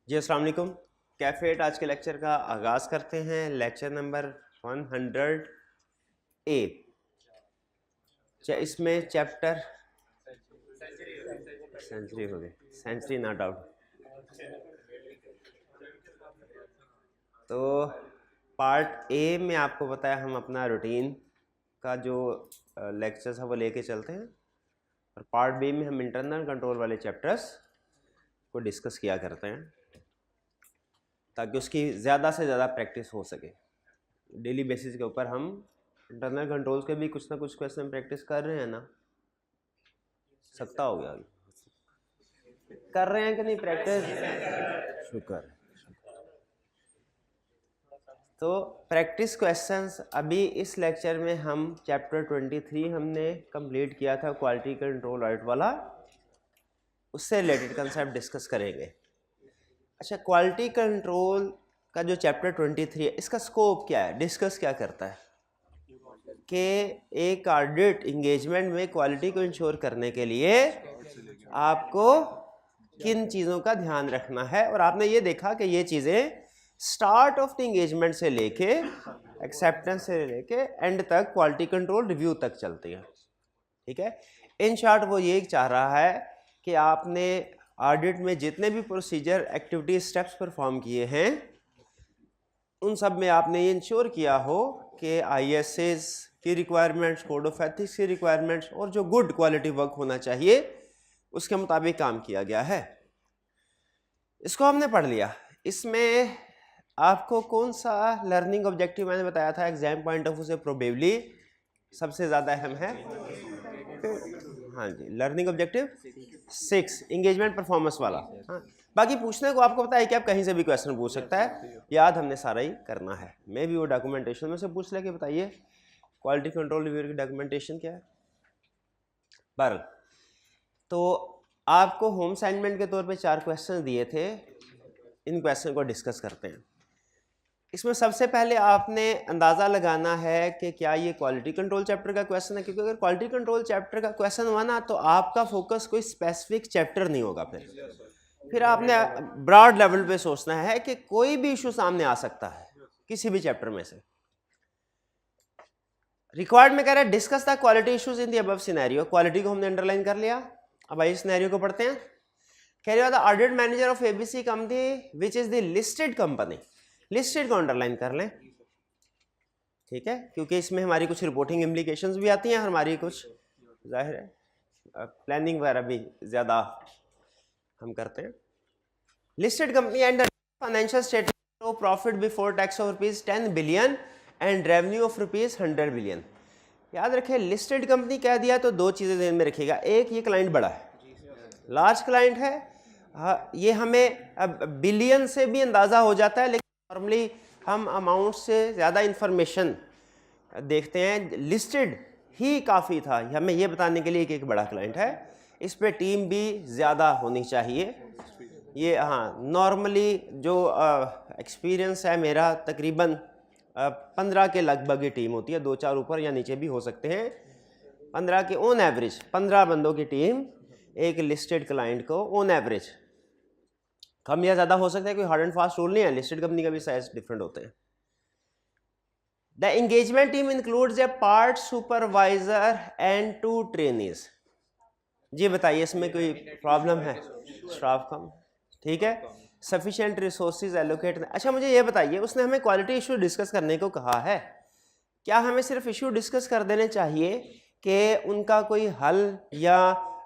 जी अस्सलाम वालेकुम। कैफेट आज के लेक्चर का आगाज़ करते हैं। Lecture number 100A। इसमें चैप्टर सेंचुरी हो गई, सेंचुरी नॉट आउट। तो पार्ट ए में आपको बताया हम अपना रूटीन का जो लेक्चर्स है वो लेके चलते हैं, और पार्ट बी में हम इंटरनल कंट्रोल वाले चैप्टर्स को डिस्कस किया करते हैं ताकि उसकी ज़्यादा से ज़्यादा प्रैक्टिस हो सके। डेली बेसिस के ऊपर हम इंटरनल कंट्रोल्स के भी कुछ ना कुछ क्वेश्चन प्रैक्टिस कर रहे हैं ना। सकता हो गया कर रहे हैं कि नहीं प्रैक्टिस? शुक्र। तो प्रैक्टिस क्वेश्चंस अभी इस लेक्चर में हम चैप्टर 23 हमने कंप्लीट किया था, क्वालिटी कंट्रोल ऑडिट वाला, उससे रिलेटेड कंसेप्ट डिस्कस करेंगे। अच्छा, क्वालिटी कंट्रोल का जो चैप्टर 23 है इसका स्कोप क्या है, डिस्कस क्या करता है कि एक ऑडिट इंगेजमेंट में क्वालिटी को इंश्योर करने के लिए आपको किन चीज़ों का ध्यान रखना है। और आपने ये देखा कि ये चीज़ें स्टार्ट ऑफ द इंगेजमेंट से लेके एक्सेप्टेंस से लेके एंड तक क्वालिटी कंट्रोल रिव्यू तक चलती है। ठीक है, इन शॉर्ट वो ये चाह रहा है कि आपने ऑडिट में जितने भी प्रोसीजर एक्टिविटी स्टेप्स परफॉर्म किए हैं उन सब में आपने ये इंश्योर किया हो कि ISAs की रिक्वायरमेंट्स, कोड ऑफ एथिक्स की रिक्वायरमेंट्स और जो गुड क्वालिटी वर्क होना चाहिए उसके मुताबिक काम किया गया है। इसको हमने पढ़ लिया। इसमें आपको कौन सा लर्निंग ऑब्जेक्टिव मैंने बताया था एग्जाम पॉइंट ऑफ व्यू से प्रोबेबली सबसे ज़्यादा अहम है? हाँ जी, लर्निंग ऑब्जेक्टिव 6 इंगेजमेंट परफॉर्मेंस वाला। हाँ, बाकी पूछने को आपको पता है कि आप कहीं से भी क्वेश्चन पूछ सकता है, याद हमने सारा ही करना है। मैं भी वो डॉक्यूमेंटेशन में से पूछ ले कि बताइए क्वालिटी कंट्रोल रिव्यू की डॉक्यूमेंटेशन क्या है। बहरहाल, तो आपको होम असाइनमेंट के तौर पे 4 क्वेश्चन दिए थे, इन क्वेश्चन को डिस्कस करते हैं। इसमें सबसे पहले आपने अंदाज़ा लगाना है कि क्या ये क्वालिटी कंट्रोल चैप्टर का क्वेश्चन है, क्योंकि अगर क्वालिटी कंट्रोल चैप्टर का क्वेश्चन हुआ ना तो आपका फोकस कोई स्पेसिफिक चैप्टर नहीं होगा। फिर आपने ब्रॉड लेवल पे सोचना है कि कोई भी इशू सामने आ सकता है किसी भी चैप्टर में से। रिक्वायर्ड में कह रहा है discuss the quality issues in the above scenario. Quality को हमने अंडरलाइन कर लिया। अब आइए सिनेरियो को पढ़ते हैं। कह रहा था audit manager of ABC company which is the listed company. Listed को अंडरलाइन कर लें, ठीक है, क्योंकि इसमें हमारी कुछ रिपोर्टिंग इम्प्लीकेशंस भी आती हैं, हमारी कुछ जाहिर है प्लानिंग वगैरह भी ज़्यादा हम करते हैं। Listed company and financial statement of profit before tax of ₹10 billion and revenue of ₹100 billion. याद रखें, लिस्टेड कंपनी कह दिया तो दो चीज़ें ध्यान में रखिएगा। एक, ये क्लाइंट बड़ा है, लार्ज क्लाइंट है। हाँ, ये हमें अब बिलियन से भी अंदाज़ा हो जाता है, लेकिन नॉर्मली हम अमाउंट से ज़्यादा इंफॉर्मेशन देखते हैं। लिस्टेड ही काफ़ी था हमें ये बताने के लिए कि एक बड़ा क्लाइंट है। इस पे टीम भी ज़्यादा होनी चाहिए। ये हाँ, नॉर्मली जो एक्सपीरियंस है मेरा, तकरीबन 15 के लगभग ही टीम होती है, 2-4 ऊपर या नीचे भी हो सकते हैं। 15 के ऑन एवरेज 15 बंदों की टीम एक लिस्टेड क्लाइंट को ऑन एवरेज, कम या ज़्यादा हो सकता है, कोई हार्ड एंड फास्ट रूल नहीं है। लिस्टेड कंपनी का भी साइज डिफरेंट होते हैं। The engagement team includes a part supervisor and 2 trainees. जी बताइए, इसमें कोई प्रॉब्लम है? स्टाफ कम, ठीक है। Sufficient resources allocate. अच्छा मुझे ये बताइए, उसने हमें क्वालिटी इशू डिस्कस करने को कहा है, क्या हमें सिर्फ इशू डिस्कस कर देने चाहिए कि उनका कोई हल या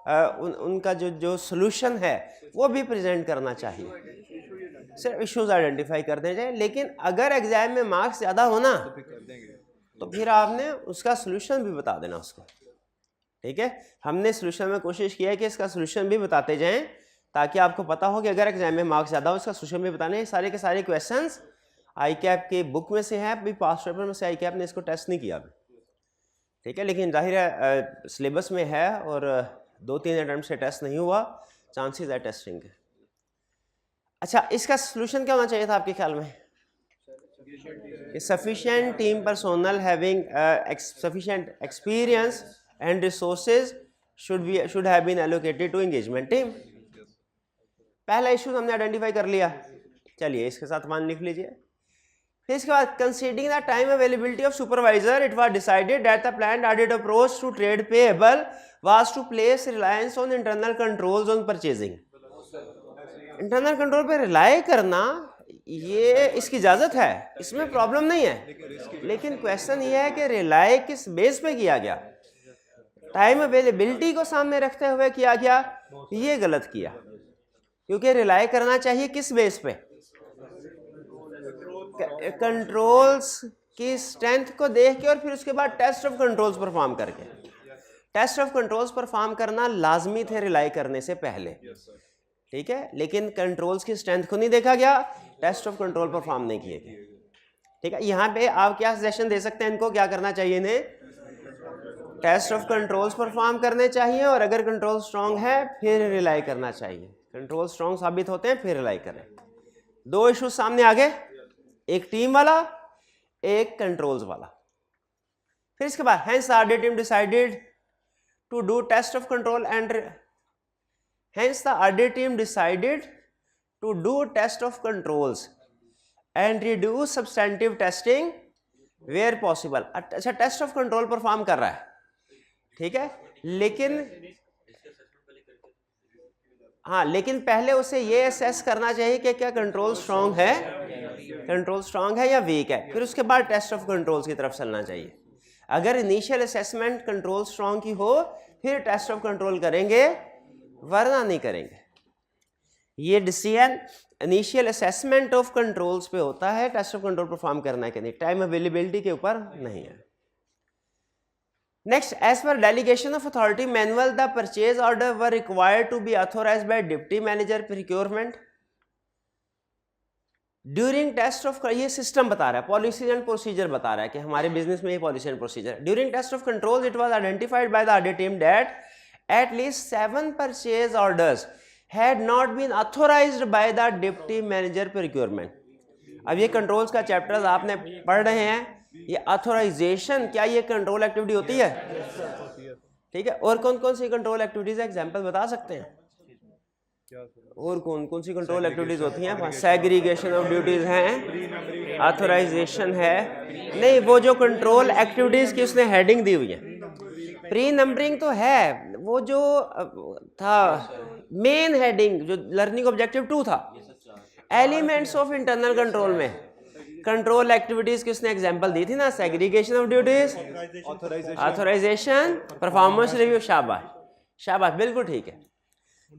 उनका जो सोल्यूशन है वो भी प्रेजेंट करना चाहिए? सिर्फ इश्यूज आइडेंटिफाई कर देने चाहिए, लेकिन अगर एग्जाम में मार्क्स ज़्यादा हो ना तो फिर आपने उसका सोल्यूशन भी बता देना उसको, ठीक है। हमने सोल्यूशन में कोशिश किया है कि इसका सोल्यूशन भी बताते जाएं ताकि आपको पता हो कि अगर एग्जाम में मार्क्स ज़्यादा हो इसका सोल्यूशन भी बताने। सारे के सारे क्वेश्चंस ICAP के बुक में से हैं, अभी पास्ट पेपर में से ICAP ने इसको टेस्ट नहीं किया, ठीक है, लेकिन जाहिर है सिलेबस में है और 2-3 अटेम्प्ट से टेस्ट नहीं हुआ, चांसेस है टेस्टिंग के। अच्छा, इसका सोल्यूशन क्या होना चाहिए था आपके ख्याल में? Sufficient team personnel having sufficient experience and resources should have been allocated to engagement team. पहला इशू हमने आइडेंटिफाई कर लिया, चलिए इसके साथ मान लिख लीजिए। फिर इसके बाद considering the time availability of supervisor it was decided that the planned audit approach to trade payable was to place reliance on internal controls on purchasing. Internal control पे रिलाई करना ये इसकी इजाजत है, इसमें प्रॉब्लम नहीं है, लेकिन क्वेश्चन ये है कि रिलाई किस बेस पे किया गया। टाइम अवेलेबिलिटी को सामने रखते हुए किया गया, ये गलत किया, क्योंकि रिलाई करना चाहिए किस बेस पे, कंट्रोल्स की स्ट्रेंथ को देख के और फिर उसके बाद टेस्ट ऑफ कंट्रोल्स परफॉर्म करके। टेस्ट ऑफ कंट्रोल्स परफॉर्म करना लाजमी थे रिलाई करने से पहले, ठीक है, लेकिन कंट्रोल्स की स्ट्रेंथ को नहीं देखा गया, टेस्ट ऑफ कंट्रोल परफॉर्म नहीं किए गए, ठीक है। यहाँ पे आप क्या सजेशन दे सकते हैं इनको, क्या करना चाहिए इन्हें, टेस्ट ऑफ कंट्रोल्स परफॉर्म करने चाहिए, और अगर कंट्रोल स्ट्रांग है फिर रिलाई करना चाहिए। कंट्रोल स्ट्रांग साबित होते हैं फिर रिलाई करें। दो इश्यूज सामने आ गए, एक टीम वाला एक कंट्रोल्स वाला। फिर इसके बाद hence the audit team decided to do test of control and hence the audit team decided to do test of controls and reduce substantive testing where possible। अच्छा, टेस्ट ऑफ कंट्रोल परफॉर्म कर रहा है, ठीक है, लेकिन हाँ, लेकिन पहले उसे ये असेस करना चाहिए कि क्या कंट्रोल स्ट्रांग है या वीक है, फिर उसके बाद टेस्ट ऑफ कंट्रोल्स की तरफ चलना चाहिए। अगर इनिशियल असेसमेंट कंट्रोल स्ट्रांग की हो फिर टेस्ट ऑफ कंट्रोल करेंगे, वरना नहीं करेंगे। ये decision initial assessment of controls पे होता है, टेस्ट ऑफ कंट्रोल परफॉर्म करना है कि नहीं, टाइम अवेलेबिलिटी के ऊपर नहीं है। नेक्स्ट, एज पर delegation of authority manual the purchase order were required to be authorised by deputy manager procurement during test of, ये सिस्टम बता रहा है, पॉलिसी एंड प्रोसीजर बता रहा है कि हमारे बिजनेस में ये policy and procedure. During test of control it was identified by the audit team that at least 7 purchase orders had not been authorized by the deputy manager procurement। अब ये controls का चैप्टर्स आपने पढ़ रहे हैं, ये ऑथोराइजेशन क्या ये कंट्रोल एक्टिविटी होती है, ठीक है। और कौन कौन सी कंट्रोल एक्टिविटीज है, एग्जांपल बता सकते हैं, और कौन कौन सी कंट्रोल एक्टिविटीज होती हैं? सेग्रीगेशन ऑफ ड्यूटीज हैं, ऑथोराइजेशन है, नहीं वो जो कंट्रोल एक्टिविटीज की उसने हेडिंग दी हुई है, प्री नंबरिंग तो है, वो जो था मेन हेडिंग जो लर्निंग ऑब्जेक्टिव 2 था, एलिमेंट्स ऑफ इंटरनल कंट्रोल में कंट्रोल एक्टिविटीज की उसने एग्जांपल दी थी ना, segregation of duties, authorisation, performance review. शाबाश शाबाश, बिल्कुल ठीक है।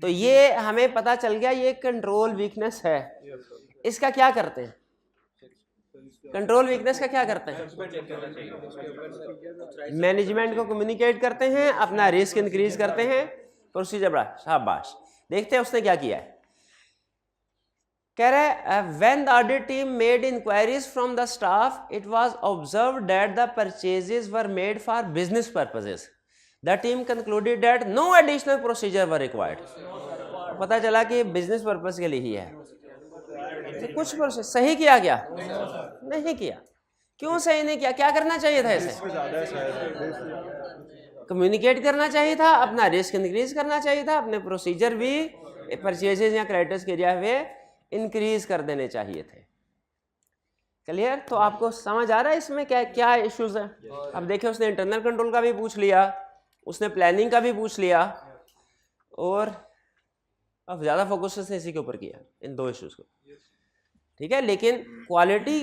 तो ये हमें पता चल गया ये कंट्रोल वीकनेस है। इसका क्या करते हैं, कंट्रोल वीकनेस का क्या करते हैं, मैनेजमेंट को कम्युनिकेट करते हैं, अपना रिस्क इंक्रीज करते हैं, प्रोसीजर बड़ा। शाबाश, देखते हैं उसने क्या किया है। कह रहा है when the audit team made enquiries from the staff it was observed that the purchases were made for business purposes, the team concluded that no additional procedure were required. पता चला कि बिजनेस पर्पस के लिए ही है, तो कुछ process सही किया गया नहीं किया, क्यों सही नहीं किया, क्या करना चाहिए था, इसे कम्युनिकेट करना चाहिए था, अपना रिस्क इंक्रीज करना चाहिए था, अपने प्रोसीजर भी परचेजेस या क्रेडिटर्स के एरिया में इंक्रीज कर देने चाहिए थे। क्लियर? तो आपको समझ आ रहा है इसमें क्या क्या इश्यूज है। अब देखिए उसने इंटरनल कंट्रोल का भी पूछ लिया, उसने प्लानिंग का भी पूछ लिया, और अब ज़्यादा फोकस उसने इसी के ऊपर किया, इन दो इश्यूज को, ठीक है। लेकिन क्वालिटी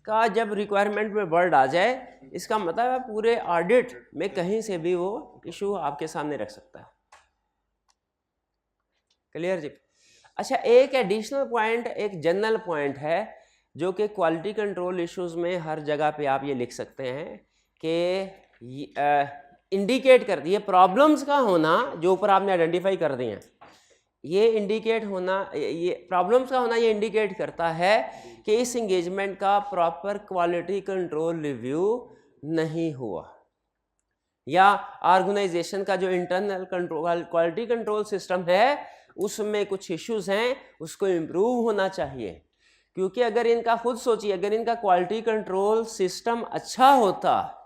का जब रिक्वायरमेंट में वर्ड आ जाए, इसका मतलब है पूरे ऑडिट में कहीं से भी वो इशू आपके सामने रख सकता है। क्लियर जी? अच्छा, एक एडिशनल पॉइंट, एक जनरल पॉइंट है जो कि क्वालिटी कंट्रोल इश्यूज में हर जगह पे आप ये लिख सकते हैं कि इंडिकेट करती है प्रॉब्लम्स का होना, जो ऊपर आपने आइडेंटिफाई कर दी हैं, ये इंडिकेट होना, ये प्रॉब्लम्स का होना ये इंडिकेट करता है कि इस इंगेजमेंट का प्रॉपर क्वालिटी कंट्रोल रिव्यू नहीं हुआ, या ऑर्गेनाइजेशन का जो internal control quality control system है उसमें कुछ इश्यूज हैं, उसको इम्प्रूव होना चाहिए। क्योंकि अगर इनका खुद सोचिए, अगर इनका क्वालिटी कंट्रोल सिस्टम अच्छा होता,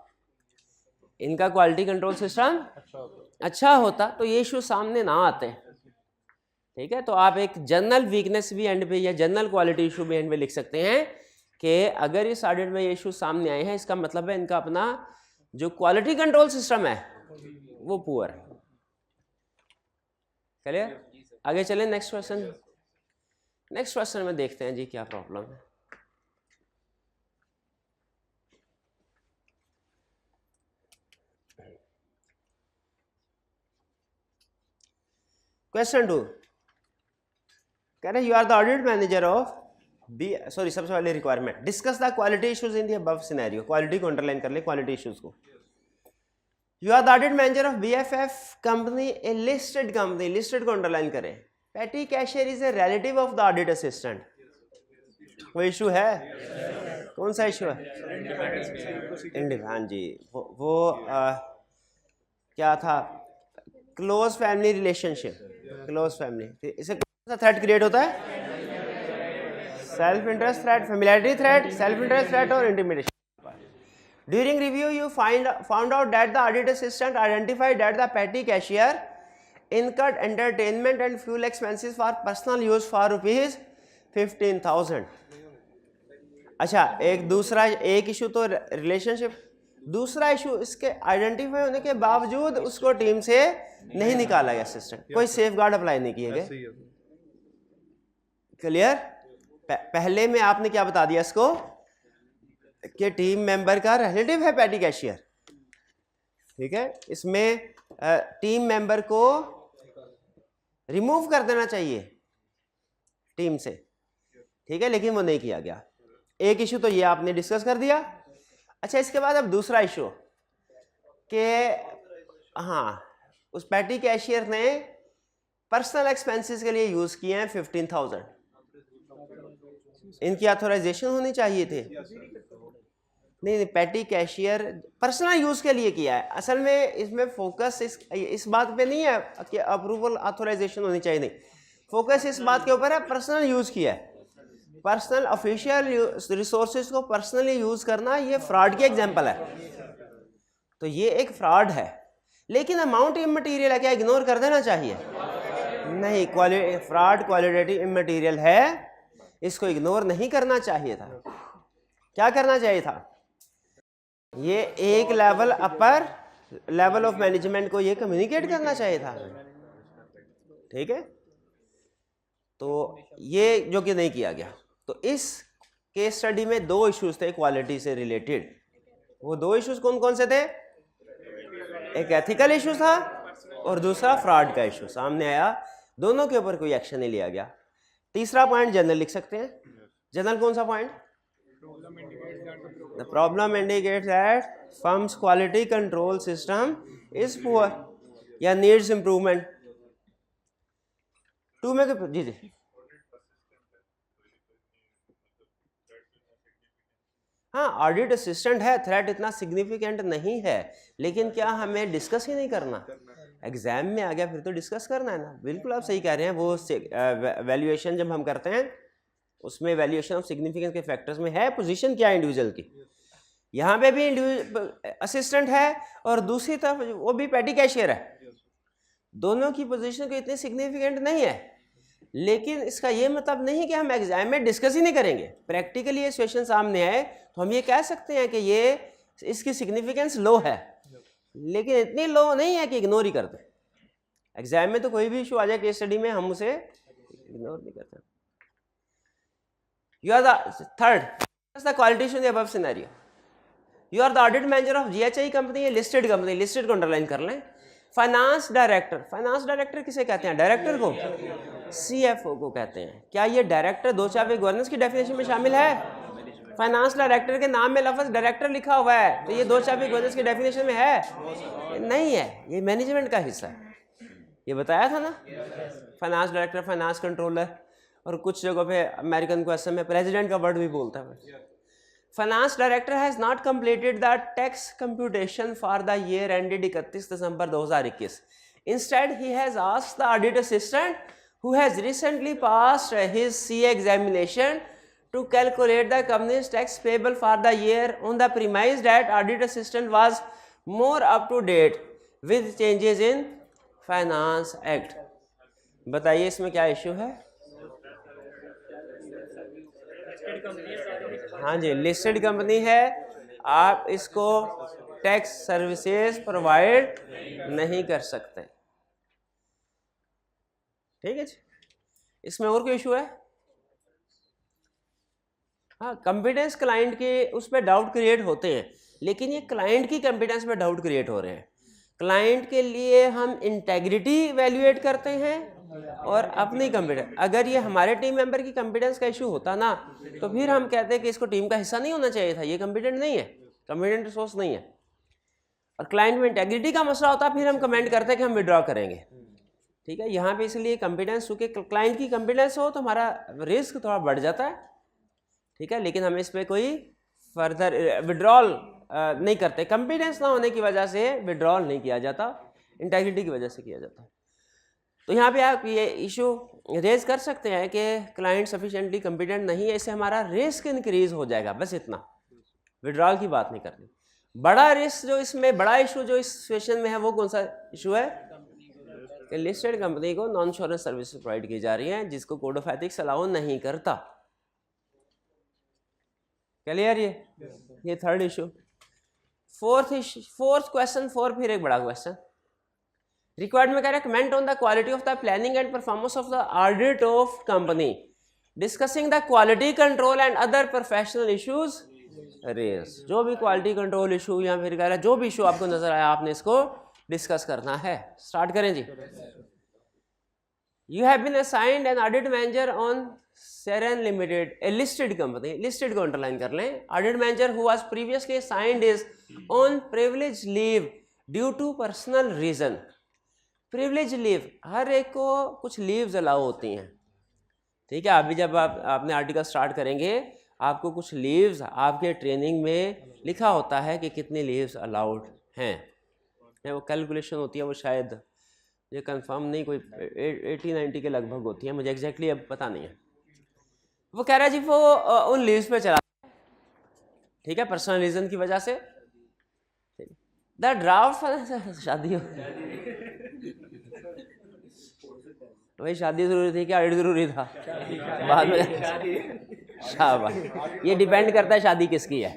इनका क्वालिटी कंट्रोल सिस्टम अच्छा होता तो ये इशू सामने ना आते, ठीक है, तो आप एक जनरल वीकनेस भी एंड पे या जनरल क्वालिटी इशू भी एंड पे लिख सकते हैं कि अगर इस ऑडिट में ये इशू सामने आए हैं, इसका मतलब है इनका अपना जो क्वालिटी कंट्रोल सिस्टम है वो पुअर है। क्लियर? आगे चलें नेक्स्ट क्वेश्चन। नेक्स्ट क्वेश्चन में देखते हैं जी क्या प्रॉब्लम है। क्वेश्चन 2 कह रहे you are the audit manager of B, sorry सबसे पहले requirement, discuss the quality issues in the above scenario. Quality को अंडरलाइन कर ले, क्वालिटी इश्यूज को। You are the audit manager of BFF company, a listed company, listed को underline करें। Petty cashier is a relative of the audit assistant. कोई issue है? कौन सा इशू है? हाँ जी, वो क्या था, close family relationship, close family. इसे कौन सा थ्रेट क्रिएट होता है? Self interest threat, familiarity threat, self interest threat और intimidation. During review, you found out that the audit assistant identified that the petty cashier incurred entertainment and fuel expenses for personal use for rupees 15,000. अच्छा, एक issue तो relationship, दूसरा issue इसके identify होने के बावजूद उसको टीम से नहीं निकाला गया असिस्टेंट, कोई सेफ गार्ड अप्लाई नहीं किए गए। क्लियर? पहले में आपने क्या बता दिया इसको कि टीम मेंबर का रिलेटिव है पेटी कैशियर, ठीक है, इसमें टीम मेंबर को रिमूव कर देना चाहिए टीम से, ठीक है, लेकिन वो नहीं किया गया। एक इशू तो ये आपने डिस्कस कर दिया। अच्छा, इसके बाद अब दूसरा इशू कि हाँ, उस पेटी कैशियर ने पर्सनल एक्सपेंसेस के लिए यूज किए हैं 15,000, इनकी ऑथराइजेशन होनी चाहिए थे। नहीं, पेटी कैशियर पर्सनल यूज के लिए किया है। असल में इसमें फोकस इस बात पे नहीं है कि अप्रूवल ऑथराइजेशन होनी चाहिए, नहीं, फोकस इस बात के ऊपर है पर्सनल यूज किया है। पर्सनल ऑफिशियल रिसोर्सेज को पर्सनली यूज करना ये फ्रॉड की एग्जांपल है, तो ये एक फ्रॉड है, लेकिन अमाउंट इमटेरियल है, क्या इग्नोर कर देना चाहिए? नहीं, फ्रॉड क्वालिटेटिव इमटेरियल है, इसको इग्नोर नहीं करना चाहिए था। क्या करना चाहिए था? ये एक level upper level of management को ये कम्युनिकेट करना चाहिए था, ठीक है, तो ये जो कि नहीं किया गया। तो इस केस स्टडी में दो इश्यूज थे क्वालिटी से रिलेटेड। वो दो इश्यूज कौन कौन से थे? एक एथिकल इशू था और दूसरा फ्रॉड का इशू सामने आया, दोनों के ऊपर कोई एक्शन नहीं लिया गया। तीसरा पॉइंट जनरल लिख सकते हैं। जनरल कौन सा point? The problem indicates that firm's quality control system is poor या needs improvement. टू में जी जी हाँ, ऑडिट असिस्टेंट है, थ्रेट इतना सिग्निफिकेंट नहीं है, लेकिन क्या हमें डिस्कस ही नहीं करना? एग्जाम में आ गया फिर तो डिस्कस करना है ना। बिल्कुल आप सही कह रहे हैं। वो वैल्यूएशन जब हम करते हैं उसमें वैल्यूएशन ऑफ सिग्निफिकेंस के फैक्टर्स में है पोजीशन क्या इंडिविजुअल की। यहाँ पे भी असिस्टेंट है और दूसरी तरफ वो भी पेटी कैशियर है, दोनों की पोजीशन को इतनी सिग्निफिकेंट नहीं है, लेकिन इसका ये मतलब नहीं कि हम एग्जाम में डिस्कस ही नहीं करेंगे। प्रैक्टिकली ये सिचुएशन सामने आए तो हम ये कह सकते हैं कि ये इसकी सिग्निफिकेंस लो है, लेकिन इतनी लो नहीं है कि इग्नोर ही कर दें। एग्जाम में तो कोई भी इशू आ जाए केस स्टडी में, हम उसे इग्नोर नहीं करते। You are the third. That's the quality issue in the above scenario. You are the audit manager of GHI company, a listed company. Listed को अंडरलाइन कर लें। फाइनेंस डायरेक्टर, फाइनेंस डायरेक्टर किसे कहते हैं? डायरेक्टर को, CFO को कहते हैं। क्या ये डायरेक्टर 2/4 गवर्नेंस की डेफिनेशन में शामिल है? फाइनेंस डायरेक्टर के नाम में लफ्ज डायरेक्टर लिखा हुआ है, तो ये 2/4 गवर्नेंस की डेफिनेशन में है? नहीं है, ये मैनेजमेंट का हिस्सा है। ये बताया था ना, फाइनेंस डायरेक्टर, फाइनेंस कंट्रोलर, और कुछ जगहों पे अमेरिकन क्वेश्चन में प्रेसिडेंट का वर्ड भी बोलता है। Finance director has not completed the tax computation for the year ended 31 December 2021। Instead he has asked the audit assistant who has recently passed his CA examination to calculate the company's tax payable for the year on the premise that audit assistant was more up to date with changes in finance act. बताइए इसमें क्या issue है? हाँ जी, listed company है, आप इसको tax services provide नहीं कर सकते। ठीक है जी। इसमें और कोई इशू है? हाँ, कंपिटेंस क्लाइंट के उस पर डाउट क्रिएट होते हैं, लेकिन ये क्लाइंट की कंपिटेंस पे डाउट क्रिएट हो रहे हैं। क्लाइंट के लिए हम इंटेग्रिटी वैल्यूएट करते हैं और अपनी कंपिटेंस। अगर ये हमारे टीम मेंबर की कंपिटेंस का इशू होता ना, तो फिर हम कहते हैं कि इसको टीम का हिस्सा नहीं होना चाहिए था, ये कंपिटेंट नहीं है, कंपिटेंट रिसोर्स नहीं है। और क्लाइंट में इंटेग्रिटी का मसला होता है, फिर हम कमेंट करते हैं कि हम विड्रॉ करेंगे। ठीक है, यहाँ पे इसलिए कंपिटेंस, चूँकि क्लाइंट की कंपिटेंस हो तो हमारा रिस्क थोड़ा बढ़ जाता है। ठीक है, लेकिन हम इस पर कोई फर्दर विड्रॉल नहीं करते। कंपिटेंस ना होने की वजह से विड्रॉल नहीं किया जाता, इंटेग्रिटी की वजह से किया जाता। तो यहाँ पे आप ये इशू रेज कर सकते हैं कि क्लाइंट सफिशिएंटली कंपिटेंट नहीं है, इससे हमारा रिस्क इंक्रीज हो जाएगा, बस इतना, विड्रॉल की बात नहीं करनी। बड़ा रिस्क जो इसमें, बड़ा इशू जो इस सिचुएशन में है, वो कौन सा इशू है? कि लिस्टेड कंपनी को नॉन इंश्योरेंस सर्विस प्रोवाइड की जा रही है, जिसको कोड ऑफ एथिक्स अलाउ नहीं करता। क्लियर? ये थर्ड इशू। फोर्थ क्वेश्चन, फिर एक बड़ा क्वेश्चन। रिक्वायर्ड में कह रहा है comment on the quality of the planning and performance of the audit of company, discussing the quality control and other professional issues raised. जो भी क्वालिटी कंट्रोल इशू या फिर कह रहा है जो भी इशू आपको नजर आया, आपने इसको डिस्कस करना है। स्टार्ट करें जी। You have been assigned an audit manager on Seren Limited, a listed company, listed को अंडरलाइन कर लें। Audit manager who was previously assigned is on privilege leave due to personal reason। Privilege leave, हर एक को कुछ leaves allow होती हैं। ठीक है, अभी जब आपने आर्टिकल स्टार्ट करेंगे, आपको कुछ लीव्स आपके ट्रेनिंग में लिखा होता है कि कितनी लीव्स अलाउड हैं। वो कैलकुलेशन होती है, वो शायद ये कंफर्म नहीं, कोई 80-90 के लगभग होती है, मुझे एग्जैक्टली अब पता नहीं है। वो कह रहा है जी वो उन लीव्स पे चला, ठीक है, पर्सनल रीजन की वजह से। द ड्राफ्ट, शादी हो भाई, शादी जरूरी थी क्या ऑडिट जरूरी था? बाद में शाबाश, ये डिपेंड करता है शादी किसकी है।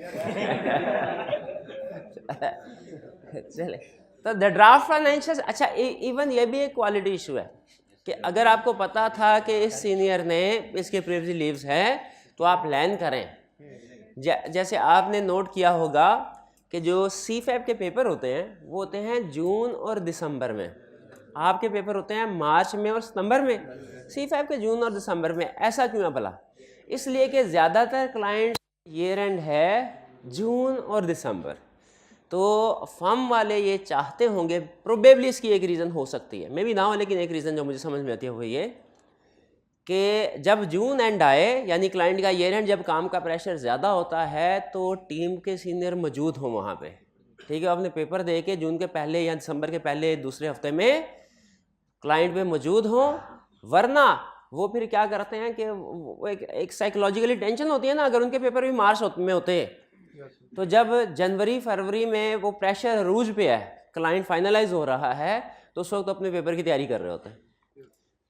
चले, तो द ड्राफ्ट फाइनेंशियल, अच्छा इवन ये भी एक क्वालिटी इशू है कि अगर आपको पता था कि इस सीनियर ने इसके प्रीवियस लीव्स हैं, तो आप प्लान करें। जैसे आपने नोट किया होगा कि जो CFAP के पेपर होते हैं, वो होते हैं जून और दिसंबर में। आपके पेपर होते हैं मार्च में और सितंबर में, CFAP के जून और दिसंबर में। ऐसा क्यों है भला? इसलिए कि ज़्यादातर क्लाइंट ईयर एंड है जून और दिसंबर, तो फर्म वाले ये चाहते होंगे, प्रोबेबली इसकी एक रीज़न हो सकती है, मे बी ना हो, लेकिन एक रीज़न जो मुझे समझ में आती है वो ये कि जब जून एंड आए, यानी क्लाइंट का ईयर एंड, जब काम का प्रेशर ज़्यादा होता है, तो टीम के सीनियर मौजूद हों वहाँ पे। ठीक है, अपने पेपर दे के जून के पहले या दिसंबर के पहले दूसरे हफ्ते में क्लाइंट पे मौजूद हों, वरना वो फिर क्या करते हैं कि वो एक साइकोलॉजिकली टेंशन होती है ना, अगर उनके पेपर भी मार्च में होते हैं, तो जब जनवरी फरवरी में वो प्रेशर अरूज पे है, क्लाइंट फाइनलाइज हो रहा है, तो उस वक्त अपने पेपर की तैयारी कर रहे होते हैं।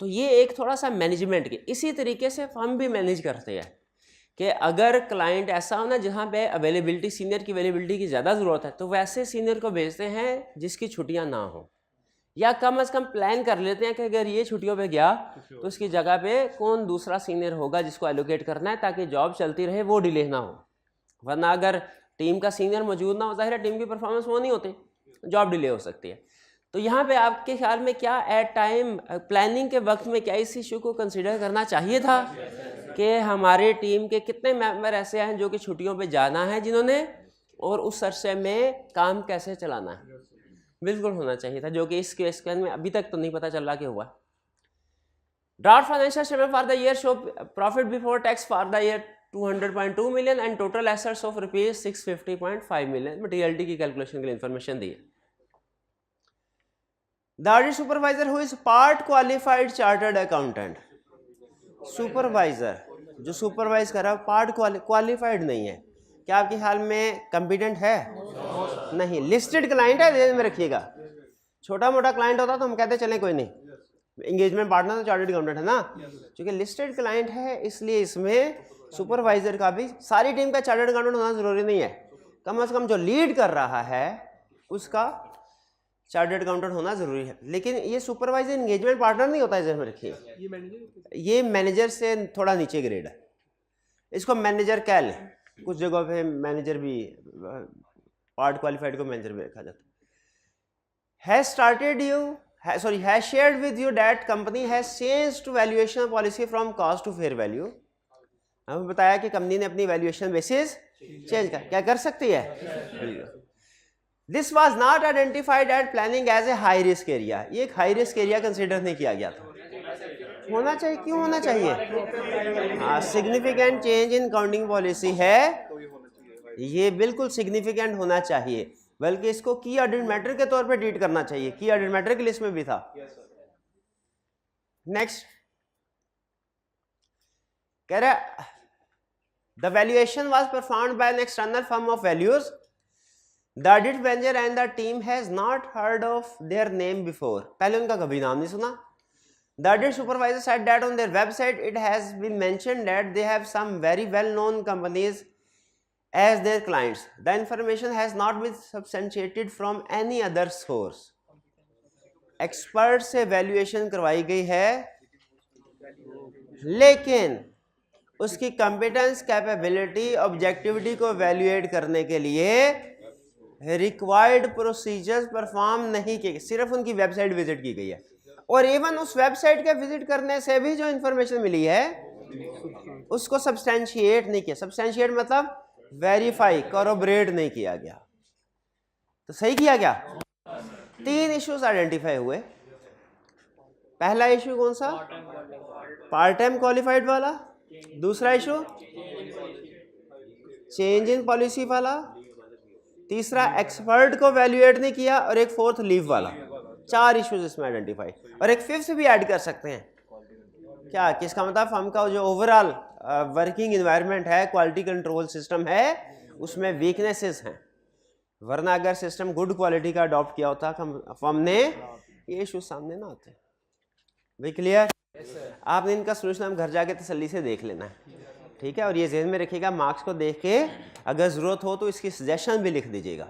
तो ये एक थोड़ा सा मैनेजमेंट की, इसी तरीके से फर्म भी मैनेज करते हैं कि अगर क्लाइंट ऐसा हो ना जहाँ पे अवेलेबिलिटी, सीनियर की अवेलेबिलिटी की ज़्यादा ज़रूरत है, तो वैसे सीनियर को भेजते हैं जिसकी छुट्टियाँ ना हो, या कम से कम प्लान कर लेते हैं कि अगर ये छुट्टियों पे गया तो उसकी जगह पे कौन दूसरा सीनियर होगा जिसको एलोकेट करना है, ताकि जॉब चलती रहे, वो डिले ना हो। वरना अगर टीम का सीनियर मौजूद ना हो, जाहिर है टीम की परफॉर्मेंस वो नहीं होती, जॉब डिले हो सकती है। तो यहाँ पे आपके ख्याल में क्या एट टाइम प्लानिंग के वक्त में क्या इस इशू को कंसिडर करना चाहिए था कि हमारे टीम के कितने मेंबर ऐसे हैं जो कि छुट्टियों पे जाना है जिन्होंने, और उस अरसे में काम कैसे चलाना है? बिल्कुल होना चाहिए था, जो कि इस केस में अभी तक तो नहीं पता चल रहा कि हुआ। Draft financial statement for the year show profit before tax for the year 200.2 million and total assets of rupees 650.5 million. Materiality की कैलकुलेशन के लिए इंफॉर्मेशन दी है। The audit supervisor who is part qualified chartered accountant, supervisor जो supervise कर रहा है part qualified नहीं है, क्या आपके ख्याल में कंपिटेंट है? नहीं। लिस्टेड क्लाइंट है, ध्यान में रखिएगा। छोटा मोटा क्लाइंट होता तो हम कहते चलें कोई नहीं, एंगेजमेंट पार्टनर तो चार्टर्ड अकाउंटेंट है ना, क्योंकि लिस्टेड क्लाइंट है इसलिए इसमें सुपरवाइजर का भी, सारी टीम का चार्टर्ड अकाउंटेंट होना जरूरी नहीं है, कम से कम जो लीड कर रहा है उसका चार्टर्ड अकाउंटेंट होना जरूरी है। लेकिन ये सुपरवाइजर एंगेजमेंट पार्टनर नहीं होता है, जैसे रखिए ये मैनेजर से थोड़ा नीचे ग्रेड है, इसको मैनेजर कह लें, कुछ जगहों पे मैनेजर भी, पार्ट क्वालिफाइड को मैनेजर भी रखा जाता है। Has started you has shared with you that company has changed valuation policy from cost to fair value। हमें बताया कि कंपनी ने अपनी वैल्यूएशन बेसिस चेंज क्या कर सकती है। This was not identified at planning as a high risk area, ये एक हाई रिस्क एरिया कंसीडर नहीं किया गया था। होना चाहिए, क्यों होना चाहिए? Significant change in counting policy है, ये बिल्कुल सिग्निफिकेंट होना चाहिए, बल्कि इसको की ऑडिट मैटर के तौर पे ट्रीट करना चाहिए, की ऑडिट मैटर की लिस्ट में भी था। नेक्स्ट कह रहा the valuation was performed by an external firm of valuers, the audit manager and the team has not heard of their name before, पहले उनका कभी नाम नहीं सुना। The audit supervisor said that on their website it has been mentioned that they have some very well known companies as their clients. The information has not been substantiated from any other source. Expert से valuation करवाई गई है, लेकिन उसकी competence, capability, objectivity को valuate करने के लिए रिक्वायर्ड प्रोसीजर्स परफॉर्म नहीं किए, सिर्फ उनकी वेबसाइट विजिट की गई है, और इवन उस वेबसाइट के विजिट करने से भी जो इंफॉर्मेशन मिली है उसको सब्सटेंशिएट नहीं किया। सब्सटेंशिएट मतलब वेरीफाई, कॉरोबरेट नहीं किया गया। तो सही किया गया। 3 इश्यूज आइडेंटिफाई हुए। पहला इशू कौन सा? पार्ट टाइम क्वालिफाइड वाला। दूसरा इशू चेंज इन पॉलिसी वाला। तीसरा एक्सपर्ट को वैल्यूएट नहीं किया, और एक फोर्थ लीव वाला। 4 इश्यूज इसमें आइडेंटिफाई, और एक फिफ्थ भी ऐड कर सकते हैं। क्या किसका मतलब? फर्म का जो ओवरऑल वर्किंग इन्वायरमेंट है, क्वालिटी कंट्रोल सिस्टम है, उसमें वीकनेसेस हैं, वरना अगर सिस्टम गुड क्वालिटी का अडॉप्ट किया होता फर्म ने, ये इशू सामने ना आते। भाई क्लियर? आपने इनका सोल्यूशन हम घर जाके तसल्ली से देख लेना है, ठीक है? और ये ज़हन में रखिएगा, मार्क्स को देख के अगर ज़रूरत हो तो इसकी सजेशन भी लिख दीजिएगा।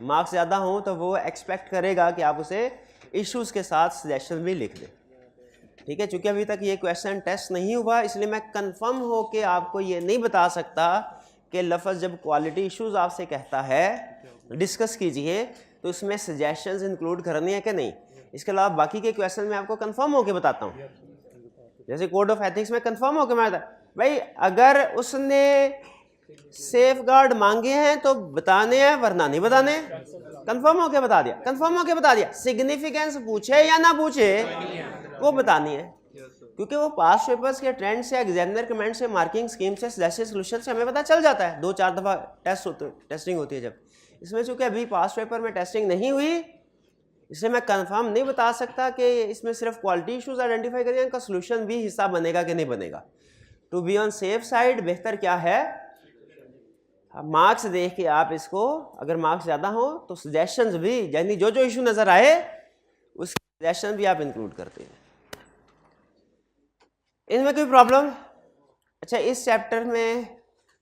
मार्क्स ज़्यादा हो तो वो एक्सपेक्ट करेगा कि आप उसे इश्यूज़ के साथ सजेशन भी लिख दें, ठीक है? चूंकि अभी तक ये क्वेश्चन टेस्ट नहीं हुआ, इसलिए मैं कंफर्म हो के आपको ये नहीं बता सकता कि लफ्ज़ जब क्वालिटी इश्यूज आपसे कहता है डिस्कस कीजिए तो उसमें सजेशंस इंक्लूड करनी है कि नहीं। इसके अलावा बाकी के क्वेश्चन में आपको कंफर्म होके बताता हूँ, जैसे कोड ऑफ एथिक्स में कंफर्म होके मैं भाई अगर उसने सेफ गार्ड मांगे हैं तो बताने हैं, वरना नहीं बताने। कंफर्म होके बता दिया, कंफर्म होके बता दिया। सिग्निफिकेंस पूछे या ना पूछे वो बतानी है, क्योंकि वो पास पेपर्स के ट्रेंड से, एग्जामिनर कमेंट से, मार्किंग स्कीम से, सजेस्टेड सॉल्यूशन से हमें पता चल जाता है। 2-4 दफ़ा टेस्टिंग होती है जब। इसमें चूंकि अभी पास पेपर में टेस्टिंग नहीं हुई, इसलिए मैं कंफर्म नहीं बता सकता कि इसमें सिर्फ क्वालिटी इश्यूज आइडेंटिफाई करें, इनका सोल्यूशन भी हिस्सा बनेगा कि नहीं बनेगा। To be on safe side बेहतर क्या है, मार्क्स देख के आप इसको, अगर मार्क्स ज़्यादा हो तो सजेशंस भी, यानी जो जो इशू नज़र आए उसके सजेशन भी आप इंक्लूड करते हैं। इनमें कोई प्रॉब्लम? अच्छा, इस चैप्टर में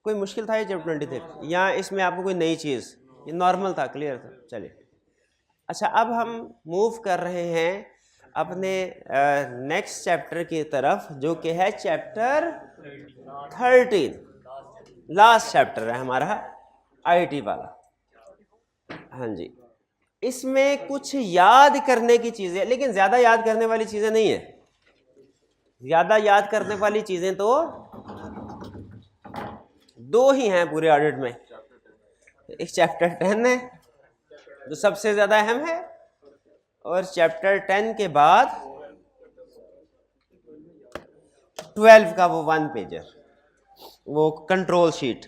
कोई मुश्किल था? ये चैप्टर 20 तक, या इसमें आपको कोई नई चीज़? ये नॉर्मल था, क्लियर था? चलिए, अच्छा अब हम मूव कर रहे हैं अपने नेक्स्ट चैप्टर की तरफ, जो कि है चैप्टर 13, लास्ट चैप्टर है हमारा आईटी वाला। हाँ जी, इसमें कुछ याद करने की चीज़ें, लेकिन ज़्यादा याद करने वाली चीज़ें नहीं है। ज़्यादा याद करने वाली चीज़ें तो 2 ही हैं पूरे ऑडिट में। एक चैप्टर 10 है जो सबसे ज़्यादा अहम है, और चैप्टर 10 के बाद 12 का वो 1 पेजर, वो कंट्रोल शीट,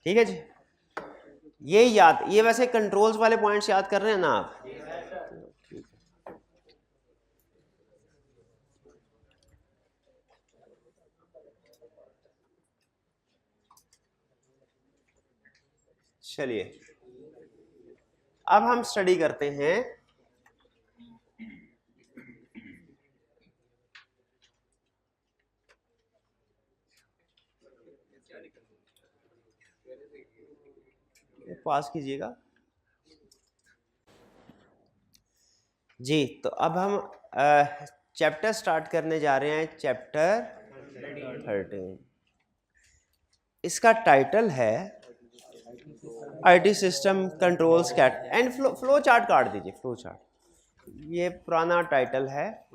ठीक है जी? ये याद, ये वैसे कंट्रोल्स वाले पॉइंट्स याद कर रहे हैं ना आप? चलिए अब हम स्टडी करते हैं पास कीजिएगा जी। तो अब हम चैप्टर स्टार्ट करने जा रहे हैं, चैप्टर 13। इसका टाइटल है IT system controls CAAT and flow chart काट दीजिए, फ्लो चार्ट। ये पुराना टाइटल है,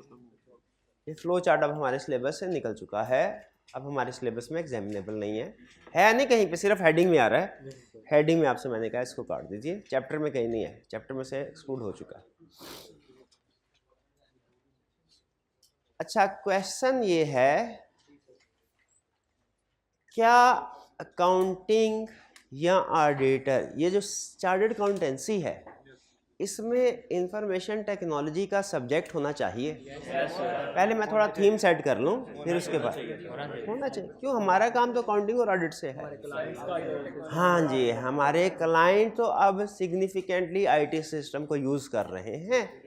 ये फ्लो चार्ट अब हमारे सिलेबस से निकल चुका है, अब हमारे सिलेबस में एग्जामिनेबल नहीं है नहीं कहीं पे, सिर्फ हेडिंग में आ रहा है। हेडिंग में आपसे मैंने कहा इसको काट दीजिए, चैप्टर में कहीं नहीं है, चैप्टर में से एक्सक्लूड हो चुका है। अच्छा, क्वेश्चन ये है, क्या अकाउंटिंग या ऑडिटर, ये जो चार्टर्ड अकाउंटेंसी है, इसमें इंफॉर्मेशन टेक्नोलॉजी का सब्जेक्ट होना चाहिए? पहले मैं थोड़ा थीम सेट कर लूँ, फिर उसके बाद होना चाहिए। क्यों? हमारा काम तो अकाउंटिंग और ऑडिट से है। हाँ जी, हमारे क्लाइंट तो अब सिग्निफिकेंटली आईटी सिस्टम को यूज़ कर रहे हैं।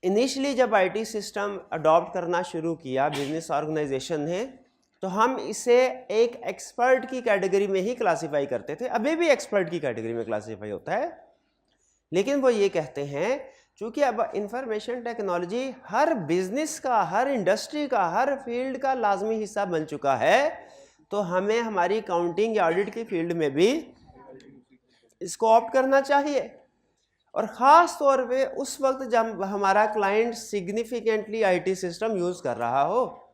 इनिशियली जब आईटी सिस्टम अडॉप्ट करना शुरू किया बिजनेस ऑर्गेनाइजेशन ने, तो हम इसे एक एक्सपर्ट की कैटेगरी में ही क्लासीफाई करते थे, अभी भी एक्सपर्ट की कैटेगरी में क्लासीफाई होता है। लेकिन वो ये कहते हैं चूंकि अब इंफॉर्मेशन टेक्नोलॉजी हर बिजनेस का, हर इंडस्ट्री का, हर फील्ड का लाजमी हिस्सा बन चुका है, तो हमें हमारी अकाउंटिंग या ऑडिट की फील्ड में भी इसको ऑप्ट करना चाहिए। और ख़ास तौर पे उस वक्त जब हमारा client significantly IT system use कर रहा हो।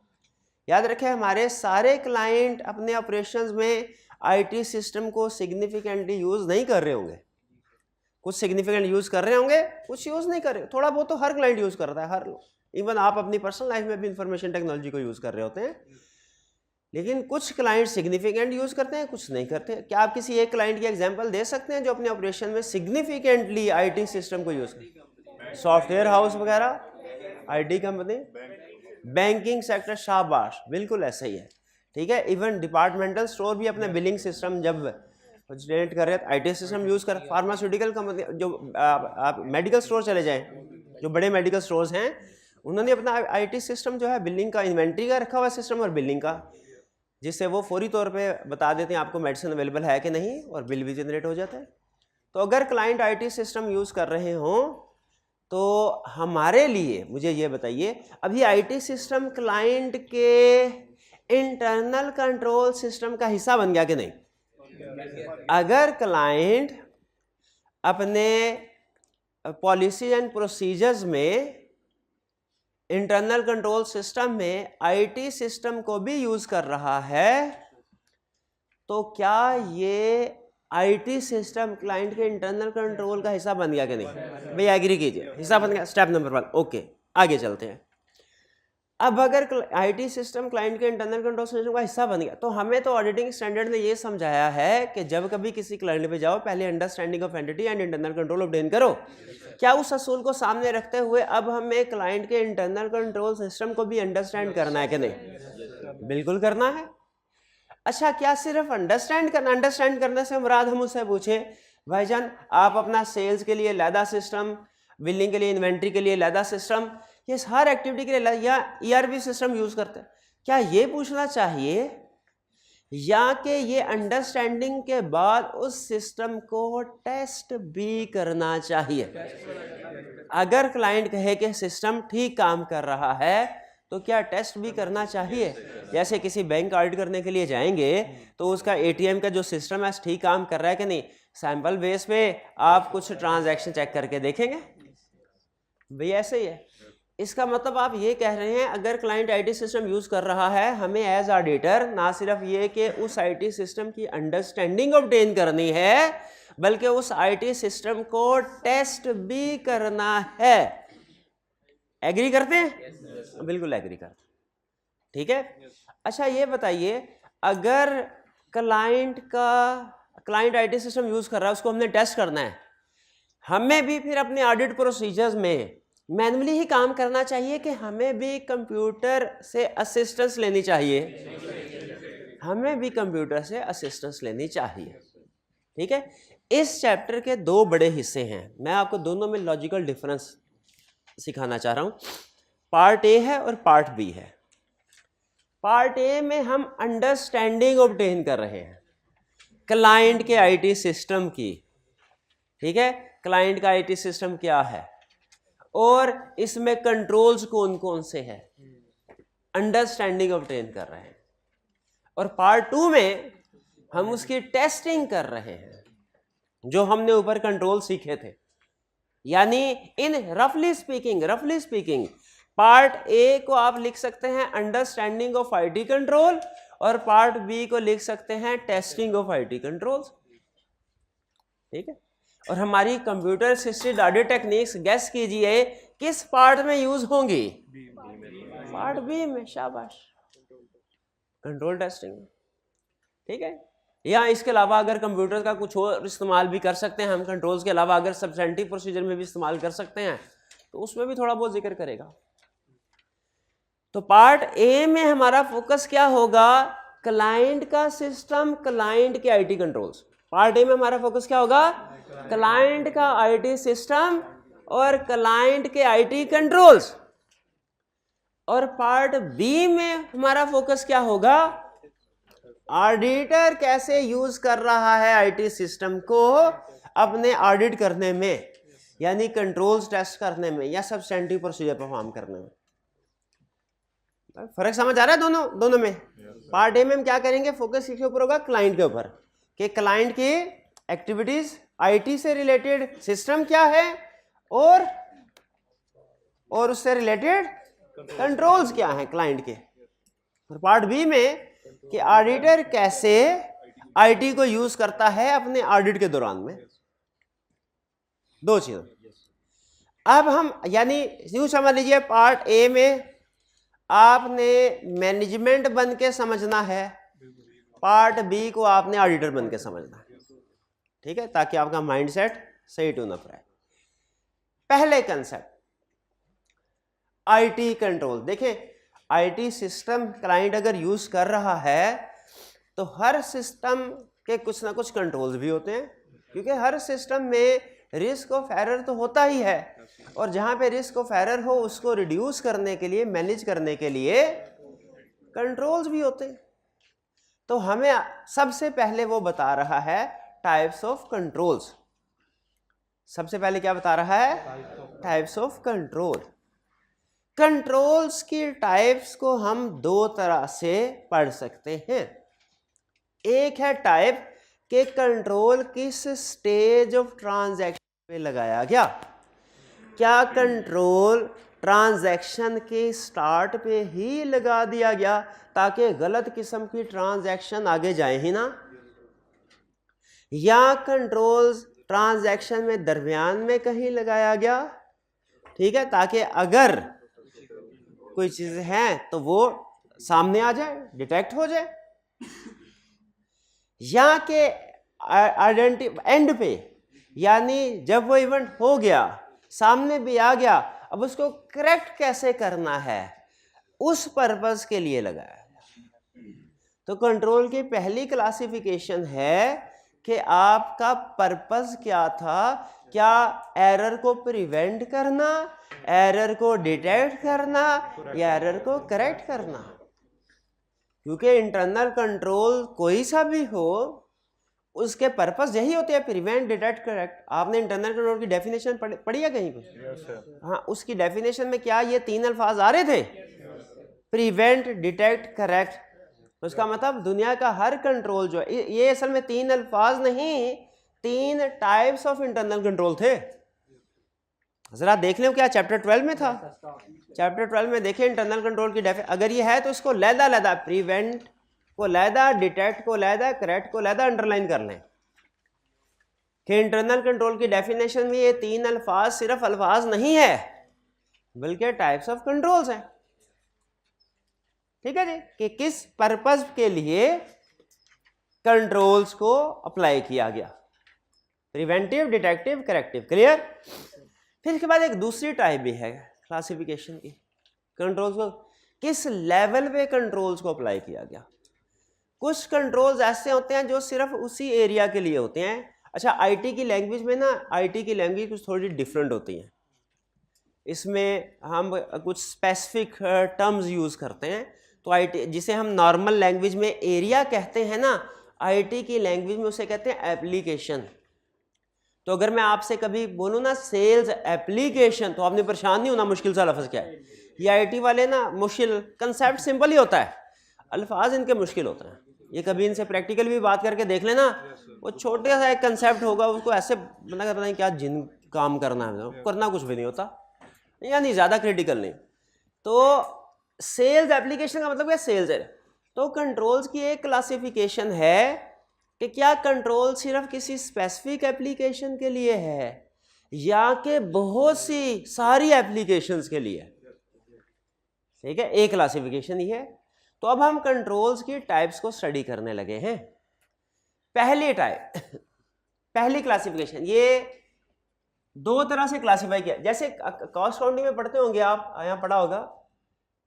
याद रखें, हमारे सारे क्लाइंट अपने ऑपरेशंस में आईटी सिस्टम को सिग्निफिकेंटली यूज़ नहीं कर रहे होंगे। कुछ सिग्निफिकेंट यूज़ कर रहे होंगे, कुछ यूज़ नहीं कर रहे। थोड़ा बहुत तो हर क्लाइंट यूज़ करता है, हर, इवन आप अपनी पर्सनल लाइफ में भी इंफॉर्मेशन टेक्नोलॉजी को यूज़ कर रहे होते हैं। लेकिन कुछ क्लाइंट सिग्निफिकेंट यूज़ करते हैं, कुछ नहीं करते। क्या आप किसी एक क्लाइंट की एग्जांपल दे सकते हैं जो अपने ऑपरेशन में सिग्निफिकेंटली आईटी सिस्टम को यूज़ करते? सॉफ्टवेयर हाउस वगैरह, आईटी कंपनी, बैंकिंग सेक्टर, शाबाश, बिल्कुल ऐसा ही है। ठीक है, इवन डिपार्टमेंटल स्टोर भी अपने बिलिंग सिस्टम जब जनरेट कर रहे हैं आईटी सिस्टम यूज़ कर। फार्मास्यूटिकल कंपनी, जो आप मेडिकल स्टोर चले जाएं, जो बड़े मेडिकल स्टोर्स हैं, उन्होंने अपना आईटी सिस्टम जो है बिलिंग का, इन्वेंट्री का रखा हुआ सिस्टम और बिलिंग का, जिससे वो फौरी तौर पे बता देते हैं आपको मेडिसिन अवेलेबल है कि नहीं, और बिल भी जनरेट हो जाता है। तो अगर क्लाइंट आईटी सिस्टम यूज़ कर रहे हों तो हमारे लिए, मुझे ये बताइए, अभी आईटी सिस्टम क्लाइंट के इंटरनल कंट्रोल सिस्टम का हिस्सा बन गया कि नहीं? अगर क्लाइंट अपने पॉलिसी एंड प्रोसीजर्स में, इंटरनल कंट्रोल सिस्टम में आईटी सिस्टम को भी यूज कर रहा है, तो क्या ये आईटी सिस्टम क्लाइंट के इंटरनल कंट्रोल का हिस्सा बन गया कि नहीं? भैया एग्री कीजिए, हिस्सा बन गया। स्टेप नंबर 1, ओके, आगे चलते हैं। अब अगर आईटी सिस्टम क्लाइंट के इंटरनल कंट्रोल सिस्टम का हिस्सा बन गया, तो हमें तो ऑडिटिंग स्टैंडर्ड ने ये समझाया है कि जब कभी किसी क्लाइंट पे जाओ, पहले understanding of entity and internal control obtain करो। क्या उस असूल को सामने रखते हुए अब हमें क्लाइंट के इंटरनल कंट्रोल सिस्टम को भी अंडरस्टैंड करना है कि नहीं? बिल्कुल करना है। अच्छा, क्या सिर्फ अंडरस्टैंड करना? अंडरस्टैंड करने से मुराद हम उससे पूछे, भाईजान आप अपना सेल्स के लिए लैदा सिस्टम, बिलिंग के लिए, इन्वेंट्री के लिए लैदा सिस्टम, ये हर एक्टिविटी के लिए या ईआरपी सिस्टम यूज करते हैं, क्या ये पूछना चाहिए? या कि ये अंडरस्टैंडिंग के बाद उस सिस्टम को टेस्ट भी करना चाहिए? अगर क्लाइंट कहे कि सिस्टम ठीक काम कर रहा है, तो क्या टेस्ट भी करना चाहिए? जैसे किसी बैंक ऑडिट करने के लिए जाएंगे तो उसका एटीएम का जो सिस्टम है ठीक काम कर रहा है कि नहीं, सैंपल बेस पे आप कुछ ट्रांजैक्शन चेक करके देखेंगे। भैया ऐसे ही है। इसका मतलब आप ये कह रहे हैं, अगर क्लाइंट आईटी सिस्टम यूज कर रहा है, हमें एज ऑडिटर ना सिर्फ ये कि उस आईटी सिस्टम की अंडरस्टैंडिंग ऑब्टेन करनी है, बल्कि उस आईटी सिस्टम को टेस्ट भी करना है। एग्री करते हैं? बिल्कुल एग्री करते हैं। ठीक है। अच्छा ये बताइए, अगर क्लाइंट आईटी सिस्टम यूज कर रहा है, उसको हमने टेस्ट करना है, हमें भी फिर अपने ऑडिट प्रोसीजर्स में मैनुअली ही काम करना चाहिए कि हमें भी कंप्यूटर से असिस्टेंस लेनी चाहिए? हमें भी कंप्यूटर से असिस्टेंस लेनी चाहिए। ठीक है। इस चैप्टर के 2 बड़े हिस्से हैं, मैं आपको दोनों में लॉजिकल डिफरेंस सिखाना चाह रहा हूं। पार्ट ए है और पार्ट बी है। पार्ट ए में हम अंडरस्टैंडिंग ऑब्टेन कर रहे हैं क्लाइंट के आईटी सिस्टम की, ठीक है, क्लाइंट का आईटी सिस्टम क्या है और इसमें कंट्रोल्स कौन कौन से हैं, अंडरस्टैंडिंग ऑब्टेन कर रहे हैं। और पार्ट टू में हम उसकी टेस्टिंग कर रहे हैं, जो हमने ऊपर कंट्रोल सीखे थे। यानी इन रफली स्पीकिंग पार्ट ए को आप लिख सकते हैं अंडरस्टैंडिंग ऑफ आईटी कंट्रोल और पार्ट बी को लिख सकते हैं टेस्टिंग ऑफ आईटी कंट्रोल्स, ठीक है। और हमारी computer assisted audio techniques guess कीजिए किस पार्ट में यूज होंगी, पार्ट बी में, शाबाश, कंट्रोल टेस्टिंग, ठीक है। या इसके अलावा अगर कंप्यूटर का कुछ और इस्तेमाल भी कर सकते हैं हम, कंट्रोल्स के अलावा अगर सब्सटेंटिव प्रोसीजर में भी इस्तेमाल कर सकते हैं तो उसमें भी थोड़ा बहुत जिक्र करेगा। तो पार्ट ए में हमारा फोकस क्या होगा, क्लाइंट का सिस्टम, क्लाइंट के आईटी कंट्रोल्स। पार्ट ए में हमारा फोकस क्या होगा, क्लाइंट का आईटी सिस्टम और क्लाइंट के आईटी कंट्रोल्स। और पार्ट बी में हमारा फोकस क्या होगा, ऑडिटर कैसे यूज कर रहा है आईटी सिस्टम को अपने ऑडिट करने में, यानी कंट्रोल्स टेस्ट करने में या सब्सटेंटिव प्रोसीजर परफॉर्म करने में। फर्क समझ आ रहा है दोनों में? पार्ट ए में हम क्या करेंगे, फोकस किसके ऊपर होगा, क्लाइंट के ऊपर, कि क्लाइंट की एक्टिविटीज, आईटी से रिलेटेड सिस्टम क्या है और उससे रिलेटेड कंट्रोल्स क्या हैं क्लाइंट के। और पार्ट बी में कि ऑडिटर कैसे आईटी को यूज करता है अपने ऑडिट के दौरान में। दो चीजें। अब हम यानी यूं समझ लीजिए, पार्ट ए में आपने मैनेजमेंट बन के समझना है, पार्ट बी को आपने ऑडिटर बन के समझना है, ठीक है, ताकि आपका माइंडसेट सही ट्यून अप रहे। पहले कंसेप्ट आईटी कंट्रोल। देखें, आईटी सिस्टम क्लाइंट अगर यूज कर रहा है तो हर सिस्टम के कुछ ना कुछ कंट्रोल्स भी होते हैं, क्योंकि हर सिस्टम में रिस्क ऑफ एरर तो होता ही है, और जहां पे रिस्क ऑफ एरर हो उसको रिड्यूस करने के लिए, मैनेज करने के लिए कंट्रोल्स भी होते हैं। तो हमें सबसे पहले वो बता रहा है टाइप्स ऑफ कंट्रोल्स। सबसे पहले क्या बता रहा है, टाइप्स ऑफ कंट्रोल। कंट्रोल्स की टाइप्स को हम दो तरह से पढ़ सकते हैं। एक है टाइप के कंट्रोल किस स्टेज ऑफ ट्रांजैक्शन पे लगाया गया, क्या कंट्रोल ट्रांजैक्शन के स्टार्ट पे ही लगा दिया गया ताकि गलत किस्म की ट्रांजैक्शन आगे जाए ही ना, या कंट्रोल्स ट्रांजैक्शन में दरमियान में कहीं लगाया गया, ठीक है, ताकि अगर कोई चीज है तो वो सामने आ जाए, डिटेक्ट हो जाए, या के एंड पे, यानी जब वो इवेंट हो गया, सामने भी आ गया, अब उसको करेक्ट कैसे करना है उस पर्पस के लिए लगाया। तो कंट्रोल की पहली क्लासिफिकेशन है कि आपका पर्पस क्या था, क्या एरर को प्रिवेंट करना, एरर को डिटेक्ट करना या एरर को करेक्ट करना। क्योंकि इंटरनल कंट्रोल कोई सा भी हो उसके पर्पस यही होते हैं, प्रिवेंट, डिटेक्ट, करेक्ट। आपने इंटरनल कंट्रोल की डेफिनेशन पढ़ी है कहीं पे? हाँ, उसकी डेफिनेशन में क्या ये तीन अल्फाज आ रहे थे, प्रिवेंट, डिटेक्ट, करेक्ट। उसका मतलब दुनिया का हर कंट्रोल जो है, ये असल में तीन अल्फाज नहीं, तीन टाइप्स ऑफ इंटरनल कंट्रोल थे। जरा देख लें क्या चैप्टर 12 में था। चैप्टर 12 में देखें इंटरनल कंट्रोल की अगर ये है तो इसको लैदा प्रिवेंट को लैदा, डिटेक्ट को लैदा, करेक्ट को लैदा अंडरलाइन कर लें कि इंटरनल कंट्रोल की डेफिनेशन में ये तीन अल्फाज सिर्फ अल्फाज नहीं है बल्कि टाइप्स ऑफ कंट्रोल्स हैं। ठीक है जी, कि किस पर्पस के लिए कंट्रोल्स को अप्लाई किया गया, प्रिवेंटिव, डिटेक्टिव, करेक्टिव। क्लियर? फिर इसके बाद एक दूसरी टाइप भी है क्लासिफिकेशन की, कंट्रोल्स को किस लेवल पे कंट्रोल्स को अप्लाई किया गया। कुछ कंट्रोल्स ऐसे होते हैं जो सिर्फ उसी एरिया के लिए होते हैं। अच्छा, आईटी की लैंग्वेज में ना, आईटी की लैंग्वेज कुछ थोड़ी डिफरेंट होती है, इसमें हम कुछ स्पेसिफिक टर्म्स यूज़ करते हैं तो आईटी जिसे हम नॉर्मल लैंग्वेज में एरिया कहते हैं ना, आईटी की लैंग्वेज में उसे कहते हैं एप्लीकेशन। तो अगर मैं आपसे कभी बोलूँ ना सेल्स एप्लीकेशन, तो आपने परेशान नहीं होना मुश्किल सा लफ्ज़ क्या है। ये आईटी वाले ना मुश्किल, कंसेप्ट सिंपल ही होता है, अल्फाज इनके मुश्किल होते हैं। ये कभी इनसे प्रैक्टिकल भी बात करके देख लेना, वो छोटे सा एक कंसेप्ट होगा, उसको ऐसे बना कर पता नहीं क्या जिन काम करना है, करना कुछ भी नहीं होता, यानी ज़्यादा क्रिटिकल नहीं। तो सेल्स एप्लीकेशन का मतलब क्या, सेल्स है। तो कंट्रोल्स की एक क्लासिफिकेशन है कि क्या कंट्रोल सिर्फ किसी स्पेसिफिक एप्लीकेशन के लिए है या कि बहुत सी सारी एप्लीकेशंस के लिए, ठीक है, एक क्लासिफिकेशन ही है। तो अब हम कंट्रोल्स की टाइप्स को स्टडी करने लगे हैं। पहली टाइप, पहली क्लासिफिकेशन, ये दो तरह से क्लासिफाई किया। जैसे कॉस्ट काउंटिंग में पढ़ते होंगे आप, यहाँ पढ़ा होगा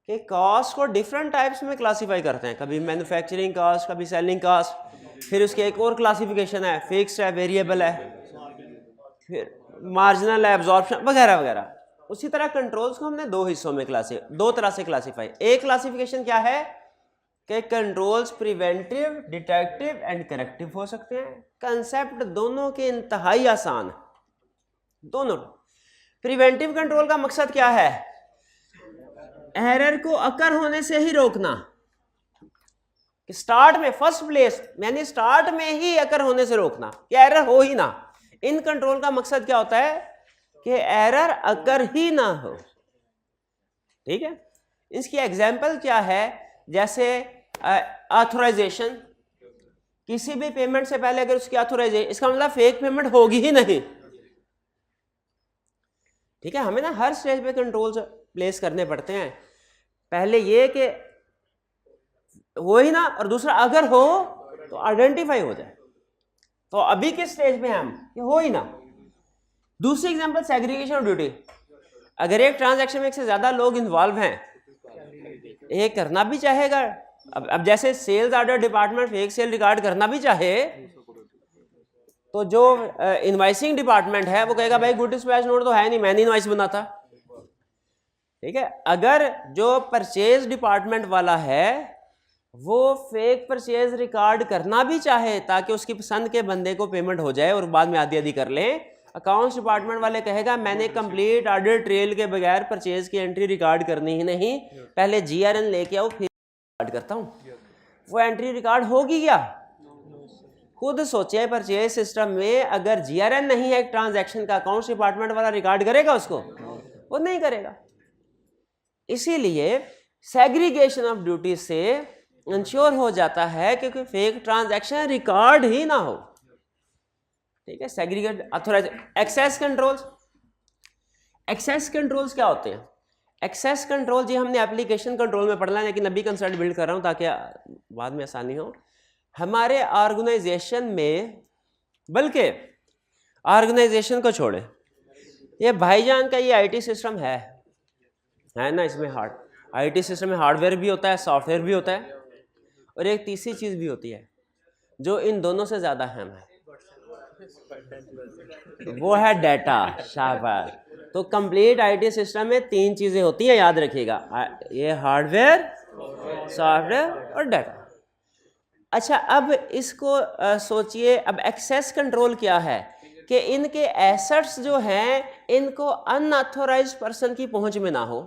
कि कॉस्ट को डिफरेंट टाइप्स में क्लासिफाई करते हैं, कभी मैन्युफैक्चरिंग कॉस्ट, कभी सेलिंग कॉस्ट, फिर उसके एक और क्लासिफिकेशन है, फिक्स्ड है, वेरिएबल है, फिर मार्जिनल है, एब्जॉर्प्शन वगैरह वगैरह। उसी तरह कंट्रोल्स को हमने दो हिस्सों में दो तरह से क्लासिफाई। एक क्लासिफिकेशन क्या है कि controls preventive, detective and corrective हो सकते हैं। कंसेप्ट दोनों के इंतहाई आसान है, दोनों। प्रिवेंटिव कंट्रोल का मकसद क्या है, एरर को अकर होने से ही रोकना, कि स्टार्ट में फर्स्ट प्लेस यानी स्टार्ट में ही अकर होने से रोकना कि एरर हो ही ना। इन कंट्रोल का मकसद क्या होता है कि एरर अकर ही ना हो, ठीक है। इसकी एग्जांपल क्या है, जैसे ऑथराइजेशन, किसी भी पेमेंट से पहले अगर उसकी ऑथराइजेशन, इसका मतलब फेक पेमेंट होगी ही नहीं, ठीक है। हमें ना हर स्टेज पे कंट्रोल्स प्लेस करने पड़ते हैं। पहले ये कि हो ही ना, और दूसरा अगर हो तो आइडेंटिफाई हो जाए। तो अभी किस स्टेज पे हैं हम, कि हो ही ना। दूसरी एग्जांपल सेग्रीगेशन ऑफ ड्यूटी, अगर एक ट्रांजैक्शन में एक से ज्यादा लोग इन्वॉल्व हैं, एक करना भी चाहेगा, अब जैसे sales order department fake sale record करना भी चाहे, तो जो इनवाइसिंग डिपार्टमेंट है वो कहेगा भाई गुड डिस्पैच नोट तो है नहीं, मैंने इनवाइस बनाता, ठीक है। अगर जो परचेज डिपार्टमेंट वाला है वो फेक परचेज रिकॉर्ड करना भी चाहे ताकि उसकी पसंद के बंदे को पेमेंट हो जाए और बाद में आधी आधी कर लें, अकाउंट्स डिपार्टमेंट वाले कहेगा मैंने कंप्लीट ऑर्डर ट्रेल के बगैर परचेज की एंट्री रिकॉर्ड करनी ही नहीं, पहले जीआरएन लेके आओ फिर रिकॉर्ड करता हूं। वो एंट्री रिकॉर्ड होगी क्या, खुद सोचे, परचेज सिस्टम में अगर जीआरएन नहीं है एक ट्रांजैक्शन का, अकाउंट्स डिपार्टमेंट वाला रिकॉर्ड करेगा उसको, वो नहीं करेगा। इसीलिए सेग्रीगेशन ऑफ ड्यूटी से इंश्योर हो जाता है क्योंकि फेक ट्रांजैक्शन रिकॉर्ड ही ना हो, ठीक है। Segregate authorise. Access controls, access controls क्या होते हैं, एक्सेस कंट्रोल जी हमने एप्लीकेशन कंट्रोल में पढ़ना है, लेकिन अभी कंसेप्ट बिल्ड कर रहा हूं ताकि बाद में आसानी हो। हमारे ऑर्गेनाइजेशन में, बल्कि ऑर्गेनाइजेशन को छोड़े, ये भाईजान का ये आईटी सिस्टम है ना, इसमें आईटी सिस्टम में हार्डवेयर भी होता है, सॉफ्टवेयर भी होता है, और एक तीसरी चीज भी होती है जो इन दोनों से ज्यादा अहम है, वो है डाटा। शाबाश। तो कंप्लीट आईटी सिस्टम में तीन चीजें होती हैं, याद रखिएगा, ये हार्डवेयर, सॉफ्टवेयर और डाटा। अच्छा, अब इसको सोचिए, अब एक्सेस कंट्रोल क्या है कि इनके एसेट्स जो हैं इनको अनऑथोराइज पर्सन की पहुंच में ना हो।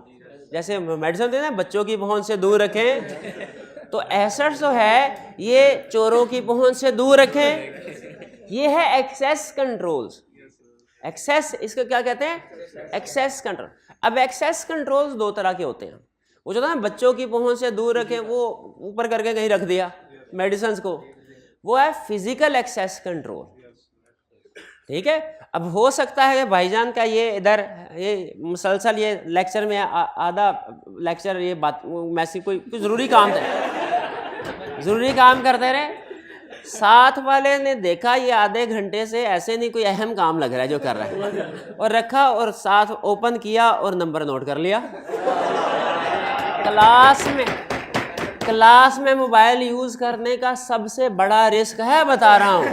जैसे मेडिसिन देना, बच्चों की पहुंच से दूर रखें, तो एसेट्स जो है ये चोरों की पहुंच से दूर रखें। ये है एक्सेस कंट्रोल्स। एक्सेस, इसको क्या कहते हैं, एक्सेस कंट्रोल। अब एक्सेस कंट्रोल्स दो तरह के होते हैं, वो जो ना बच्चों की पहुंच से दूर रखें, वो ऊपर करके कहीं रख दिया मेडिसिन को, वो है फिजिकल एक्सेस कंट्रोल, ठीक है। अब हो सकता है कि भाईजान का ये इधर ये मुसलसल ये लेक्चर में आधा लेक्चर ये बात मैसेज कोई ज़रूरी काम था, ज़रूरी काम करते रहे, साथ वाले ने देखा ये आधे घंटे से ऐसे नहीं कोई अहम काम लग रहा है जो कर रहा है, और रखा और साथ ओपन किया और नंबर नोट कर लिया। क्लास में मोबाइल यूज़ करने का सबसे बड़ा रिस्क है, बता रहा हूँ,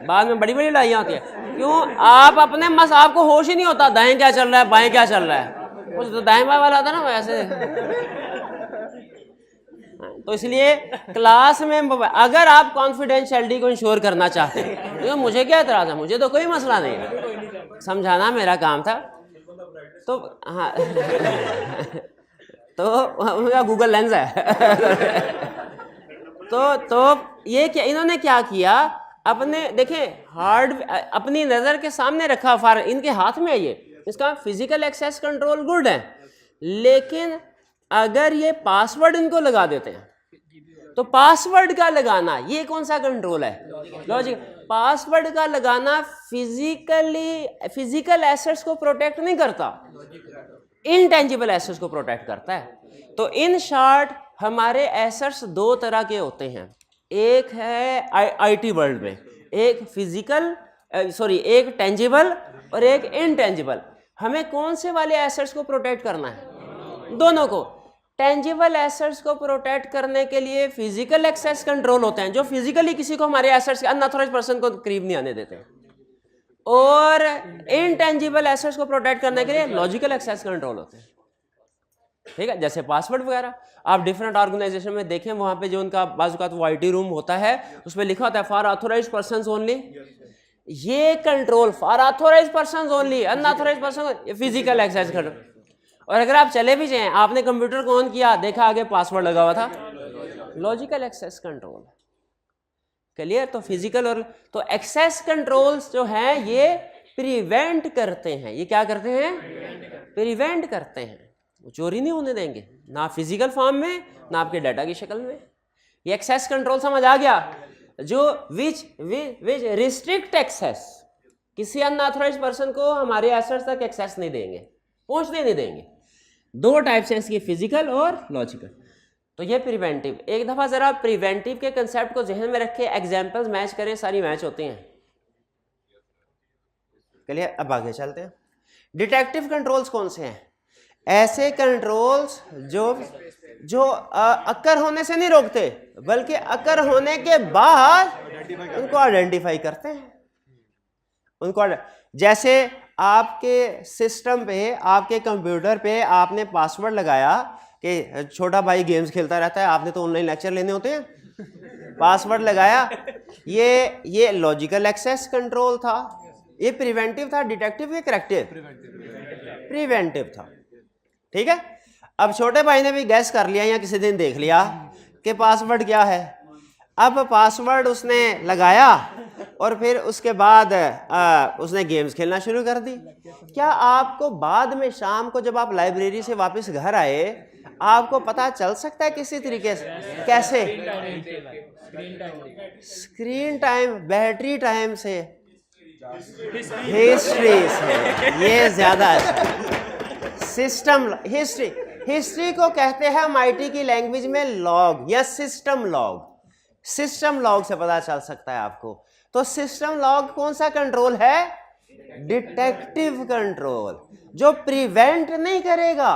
बाद में बड़ी बड़ी लड़ाइयाँ होती है। क्यों, आप अपने आपको होश ही नहीं होता दाएं क्या चल रहा है बाएं क्या चल रहा है, कुछ तो दाएं बाएं वाला था ना वैसे। तो इसलिए क्लास में अगर आप कॉन्फिडेंशियलिटी को इंश्योर करना चाहते हैं तो मुझे क्या एतराज़ है, मुझे तो कोई मसला नहीं है, समझाना मेरा काम था। तो हाँ तो मेरा गूगल लेंस है तो ये क्या इन्होंने क्या किया, अपने देखें हार्ड अपनी नज़र के सामने रखा, फार इनके हाथ में है ये, इसका फिजिकल एक्सेस कंट्रोल गुड है, लेकिन अगर ये पासवर्ड इनको लगा देते हैं तो पासवर्ड का लगाना ये कौन सा कंट्रोल है, लॉजिक। पासवर्ड का लगाना फिजिकल एसेट्स को प्रोटेक्ट नहीं करता, इनटेंजिबल एसेट्स को प्रोटेक्ट करता है। तो इन शॉर्ट हमारे एसेट्स दो तरह के होते हैं, एक है आईटी वर्ल्ड में एक फिजिकल एक टेंजिबल और एक इनटेंजिबल। हमें कौन से वाले एसेट्स को प्रोटेक्ट करना है, दोनों को। टेंजिबल एसेट्स को प्रोटेक्ट करने के लिए फिजिकल एक्सेस कंट्रोल होते हैं, जो फिजिकली किसी को हमारे एसेट्स अनऑथराइज्ड पर्सन को करीब नहीं आने देते, और इनटेंजिबल एसेट्स को प्रोटेक्ट करने के लिए लॉजिकल एक्सेस कंट्रोल होते हैं, ठीक है। जैसे पासवर्ड वगैरह आप डिफरेंट ऑर्गेनाइजेशन में देखें, वहां पे जो उनका बाजू का वो आईटी रूम होता है उसमें लिखा होता है फॉर ऑथोराइज्ड पर्संस ओनली। ये control for authorised persons only, unauthorised person physical access control. और अगर आप चले भी जाएं, आपने कंप्यूटर को ऑन किया, देखा आगे पासवर्ड लगा हुआ था, लॉजिकल एक्सेस कंट्रोल। क्लियर। तो फिजिकल और तो एक्सेस कंट्रोल्स जो हैं ये प्रिवेंट करते हैं, ये क्या करते हैं, प्रिवेंट करते हैं, वो चोरी नहीं होने देंगे, ना फिजिकल फॉर्म में ना आपके डाटा की शक्ल में। ये एक्सेस कंट्रोल समझ आ गया, जो विच रिस्ट्रिक्ट एक्सेस, किसी अनऑथराइज्ड पर्सन को हमारे एसेट्स तक एक्सेस नहीं देंगे, पहुंचने नहीं देंगे। दो टाइप्स हैं इसकी, फिजिकल और लॉजिकल। तो ये प्रिवेंटिव। एक दफा जरा प्रिवेंटिव के कंसेप्ट को जहन में रखे, एग्जांपल्स मैच करें, सारी मैच होती हैं। क्लियर। अब आगे चलते हैं। डिटेक्टिव कंट्रोल्स कौन से हैं, ऐसे कंट्रोल्स जो अक्कर होने से नहीं रोकते, बल्कि अक्कर होने के बाद उनको आइडेंटिफाई करते हैं। उनको जैसे आपके सिस्टम पे, आपके कंप्यूटर पे आपने पासवर्ड लगाया कि छोटा भाई गेम्स खेलता रहता है, आपने तो ऑनलाइन लेक्चर लेने होते हैं, पासवर्ड लगाया, ये लॉजिकल एक्सेस कंट्रोल था, ये प्रिवेंटिव था, डिटेक्टिव या करेक्टिव, प्रिवेंटिव था, ठीक है। अब छोटे भाई ने भी गैस कर लिया या किसी दिन देख लिया कि पासवर्ड क्या है, अब पासवर्ड उसने लगाया और फिर उसके बाद उसने गेम्स खेलना शुरू कर दी। क्या आपको बाद में शाम को जब आप लाइब्रेरी से वापस घर आए, आपको पता चल सकता है किसी तरीके से, कैसे, स्क्रीन टाइम, बैटरी टाइम से, हिस्ट्री से, ये ज्यादा सिस्टम हिस्ट्री को कहते हैं हम आईटी की लैंग्वेज में लॉग या सिस्टम लॉग। सिस्टम लॉग से पता चल सकता है आपको। तो सिस्टम लॉग कौन सा कंट्रोल है, डिटेक्टिव कंट्रोल, जो प्रिवेंट नहीं करेगा,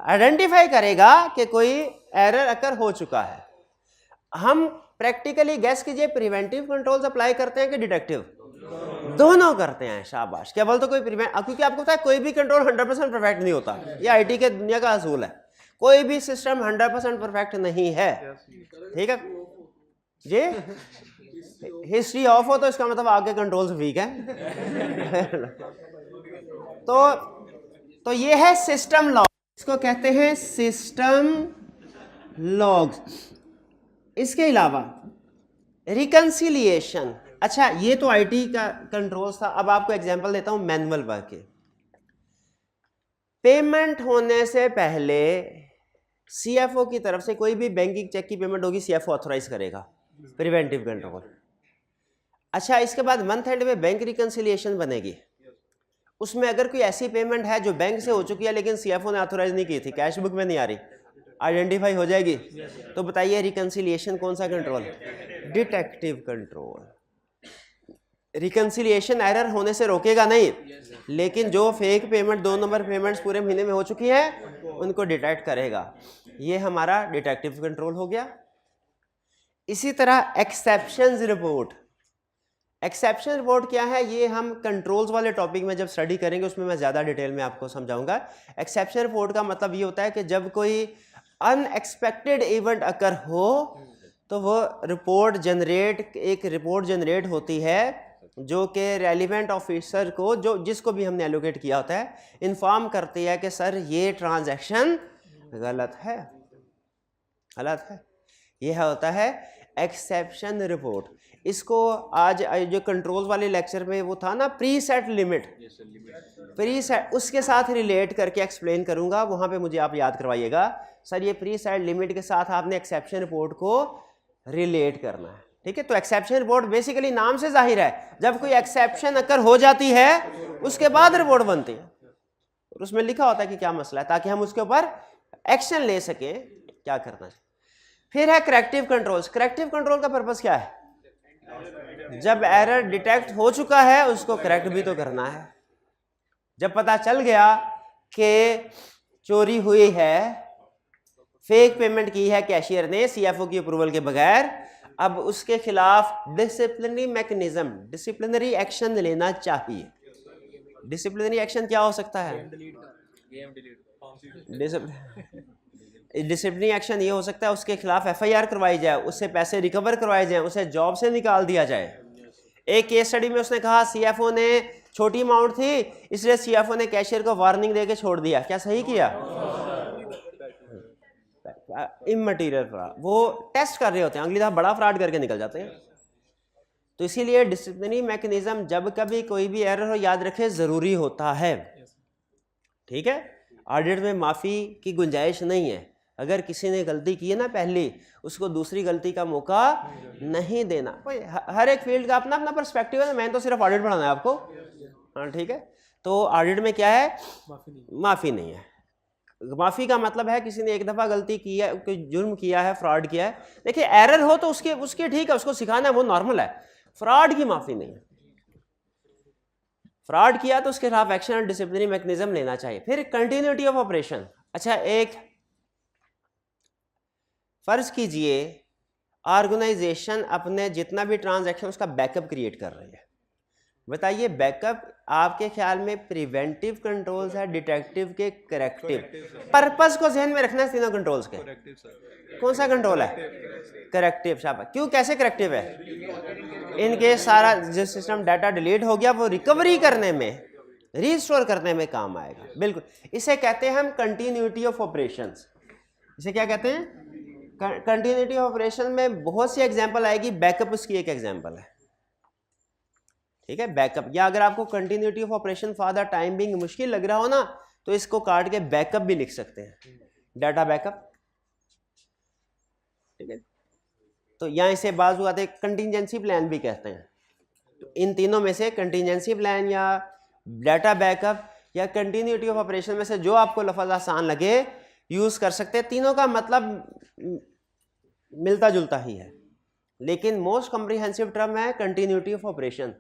आइडेंटिफाई करेगा कि कोई एरर अकर हो चुका है। हम प्रैक्टिकली गैस कीजिए, प्रिवेंटिव कंट्रोल्स अप्लाई करते हैं कि डिटेक्टिव, दोनों करते हैं। शाबाश। केवल तो कोई प्रिवेंट, क्योंकि आपको पता है कोई भी कंट्रोल 100% परफेक्ट नहीं होता, ये आईटी के दुनिया का असूल है, कोई भी सिस्टम 100% परफेक्ट नहीं है, ठीक है। ये हिस्ट्री ऑफ हो तो इसका मतलब आपके कंट्रोल्स वीक हैं। तो ये है सिस्टम लॉग, इसको कहते हैं सिस्टम लॉग्स। इसके अलावा रिकंसिलिएशन, अच्छा ये तो आईटी का कंट्रोल्स था। अब आपको एग्जांपल देता हूं मैनुअल वर्क के। पेमेंट होने से पहले सीएफओ की तरफ से कोई भी बैंकिंग चेक की पेमेंट होगी, सीएफओ ऑथराइज करेगा, प्रिवेंटिव कंट्रोल। अच्छा इसके बाद मंथ एंड में बैंक रिकंसिलिएशन बनेगी, उसमें अगर कोई ऐसी पेमेंट है जो बैंक से हो चुकी है लेकिन सीएफओ ने ऑथराइज नहीं की थी, कैश बुक में नहीं आ रही, आइडेंटिफाई हो जाएगी। तो बताइए रिकंसिलिएशन कौन सा control, detective control. Reconciliation error होने से रोकेगा नहीं, लेकिन जो फेक पेमेंट, 2 नंबर पेमेंट्स पूरे महीने में हो चुकी है उनको डिटेक्ट करेगा। ये हमारा डिटेक्टिव कंट्रोल हो गया। इसी तरह एक्सेप्शंस रिपोर्ट। एक्सेप्शन रिपोर्ट क्या है, ये हम कंट्रोल्स वाले टॉपिक में जब स्टडी करेंगे उसमें मैं ज़्यादा डिटेल में आपको समझाऊंगा। एक्सेप्शन रिपोर्ट का मतलब ये होता है कि जब कोई अनएक्सपेक्टेड इवेंट अकर हो तो वो रिपोर्ट जनरेट होती है जो कि रेलिवेंट ऑफिसर को, जो जिसको भी हमने एलोकेट किया होता है, इन्फॉर्म करती है कि सर ये ट्रांजैक्शन गलत है। यह होता है एक्सेप्शन रिपोर्ट। इसको आज जो कंट्रोल वाले लेक्चर में वो था ना प्रीसेट लिमिट, प्रीसेट, उसके साथ रिलेट करके एक्सप्लेन करूंगा, वहां पे मुझे आप याद करवाइएगा सर ये प्रीसेट लिमिट के साथ आपने एक्सेप्शन रिपोर्ट को रिलेट करना है। ठीक है, तो एक्सेप्शन रिपोर्ट बेसिकली नाम से जाहिर है जब कोई एक्सेप्शन अकर हो जाती है उसके बाद रिपोर्ट बनती है, और उसमें लिखा होता है कि क्या मसला है ताकि हम उसके ऊपर एक्शन ले सकें, क्या करना है। फिर है करेक्टिव कंट्रोल्स। करेक्टिव कंट्रोल का पर्पस क्या है? जब एरर डिटेक्ट हो चुका है उसको करेक्ट भी तो करना है। जब पता चल गया कि चोरी हुई है, फेक पेमेंट की है कैशियर ने सीएफओ की अप्रूवल के बगैर, अब उसके खिलाफ डिसिप्लिनरी मैकेनिज्म, डिसिप्लिनरी एक्शन लेना चाहिए। डिसिप्लिनरी एक्शन क्या हो सकता है? डिसिप्लिनरी एक्शन ये हो सकता है उसके खिलाफ एफआईआर करवाई जाए, उससे पैसे रिकवर करवाए जाए, उसे जॉब से निकाल दिया जाए। एक केस स्टडी में उसने कहा सीएफओ ने छोटी अमाउंट थी इसलिए सीएफओ ने कैशियर को वार्निंग देके छोड़ दिया। क्या सही किया? इमटेरियल फ्रॉड, वो टेस्ट कर रहे होते हैं, अगली दफा बड़ा फ्रॉड करके निकल जाते हैं। तो इसीलिए डिसिप्लिनरी मैकेनिज्म जब कभी कोई भी एरर हो याद रखे जरूरी होता है। ठीक है, ऑडिट में माफी की गुंजाइश नहीं है। अगर किसी ने गलती की है ना पहली, उसको दूसरी गलती का मौका नहीं देना। हर एक फील्ड का अपना अपना पर्सपेक्टिव है, मैंने तो सिर्फ ऑडिट पढ़ाना है आपको। हाँ ठीक है, तो ऑडिट में क्या है? माफी नहीं है। माफी का मतलब है किसी ने एक दफा गलती की है, कोई जुर्म किया है, फ्रॉड किया है, देखिए एरर हो तो उसके ठीक है, उसको सिखाना है, वो नॉर्मल है। फ्रॉड की माफी नहीं है। फ्रॉड किया तो उसके खिलाफ एक्शन और डिसिप्लिनरी मैकेनिज्म लेना चाहिए। फिर कंटिन्यूटी ऑफ ऑपरेशन। अच्छा, एक फर्ज कीजिए ऑर्गेनाइजेशन अपने जितना भी ट्रांजैक्शन उसका बैकअप क्रिएट कर रही है। बताइए बैकअप आपके ख्याल में प्रिवेंटिव कंट्रोल्स है, डिटेक्टिव के करेक्टिव? पर्पस को ध्यान में रखना है तीनों कंट्रोल्स के। कौन सा कंट्रोल है? करेक्टिव। शाबाश। क्यों, कैसे करेक्टिव है? इनके सारा जो सिस्टम डाटा डिलीट हो गया वो रिकवरी करने में, रीस्टोर करने में काम आएगा। बिल्कुल, इसे कहते हैं हम कंटिन्यूटी ऑफ ऑपरेशंस। इसे क्या कहते हैं? कंटिन्यूटी ऑफ ऑपरेशन में बहुत सी एग्जांपल आएगी, बैकअप उसकी एक एग्जांपल है। ठीक है, बैकअप, या अगर आपको continuity of operation for the time being मुश्किल लग रहा हो ना तो इसको काट के बैकअप भी लिख सकते हैं, डाटा बैकअप। ठीक है, तो यहाँ इसे बाजू आते कंटिजेंसी प्लान भी कहते हैं। तो इन तीनों में से कंटिजेंसी प्लान या डाटा बैकअप या कंटिन्यूटी ऑफ ऑपरेशन में से जो आपको लफ्ज़ आसान लगे यूज कर सकते हैं। तीनों का मतलब मिलता जुलता ही है, लेकिन मोस्ट कॉम्प्रिहेंसिव टर्म है कंटिन्यूटी ऑफ ऑपरेशन।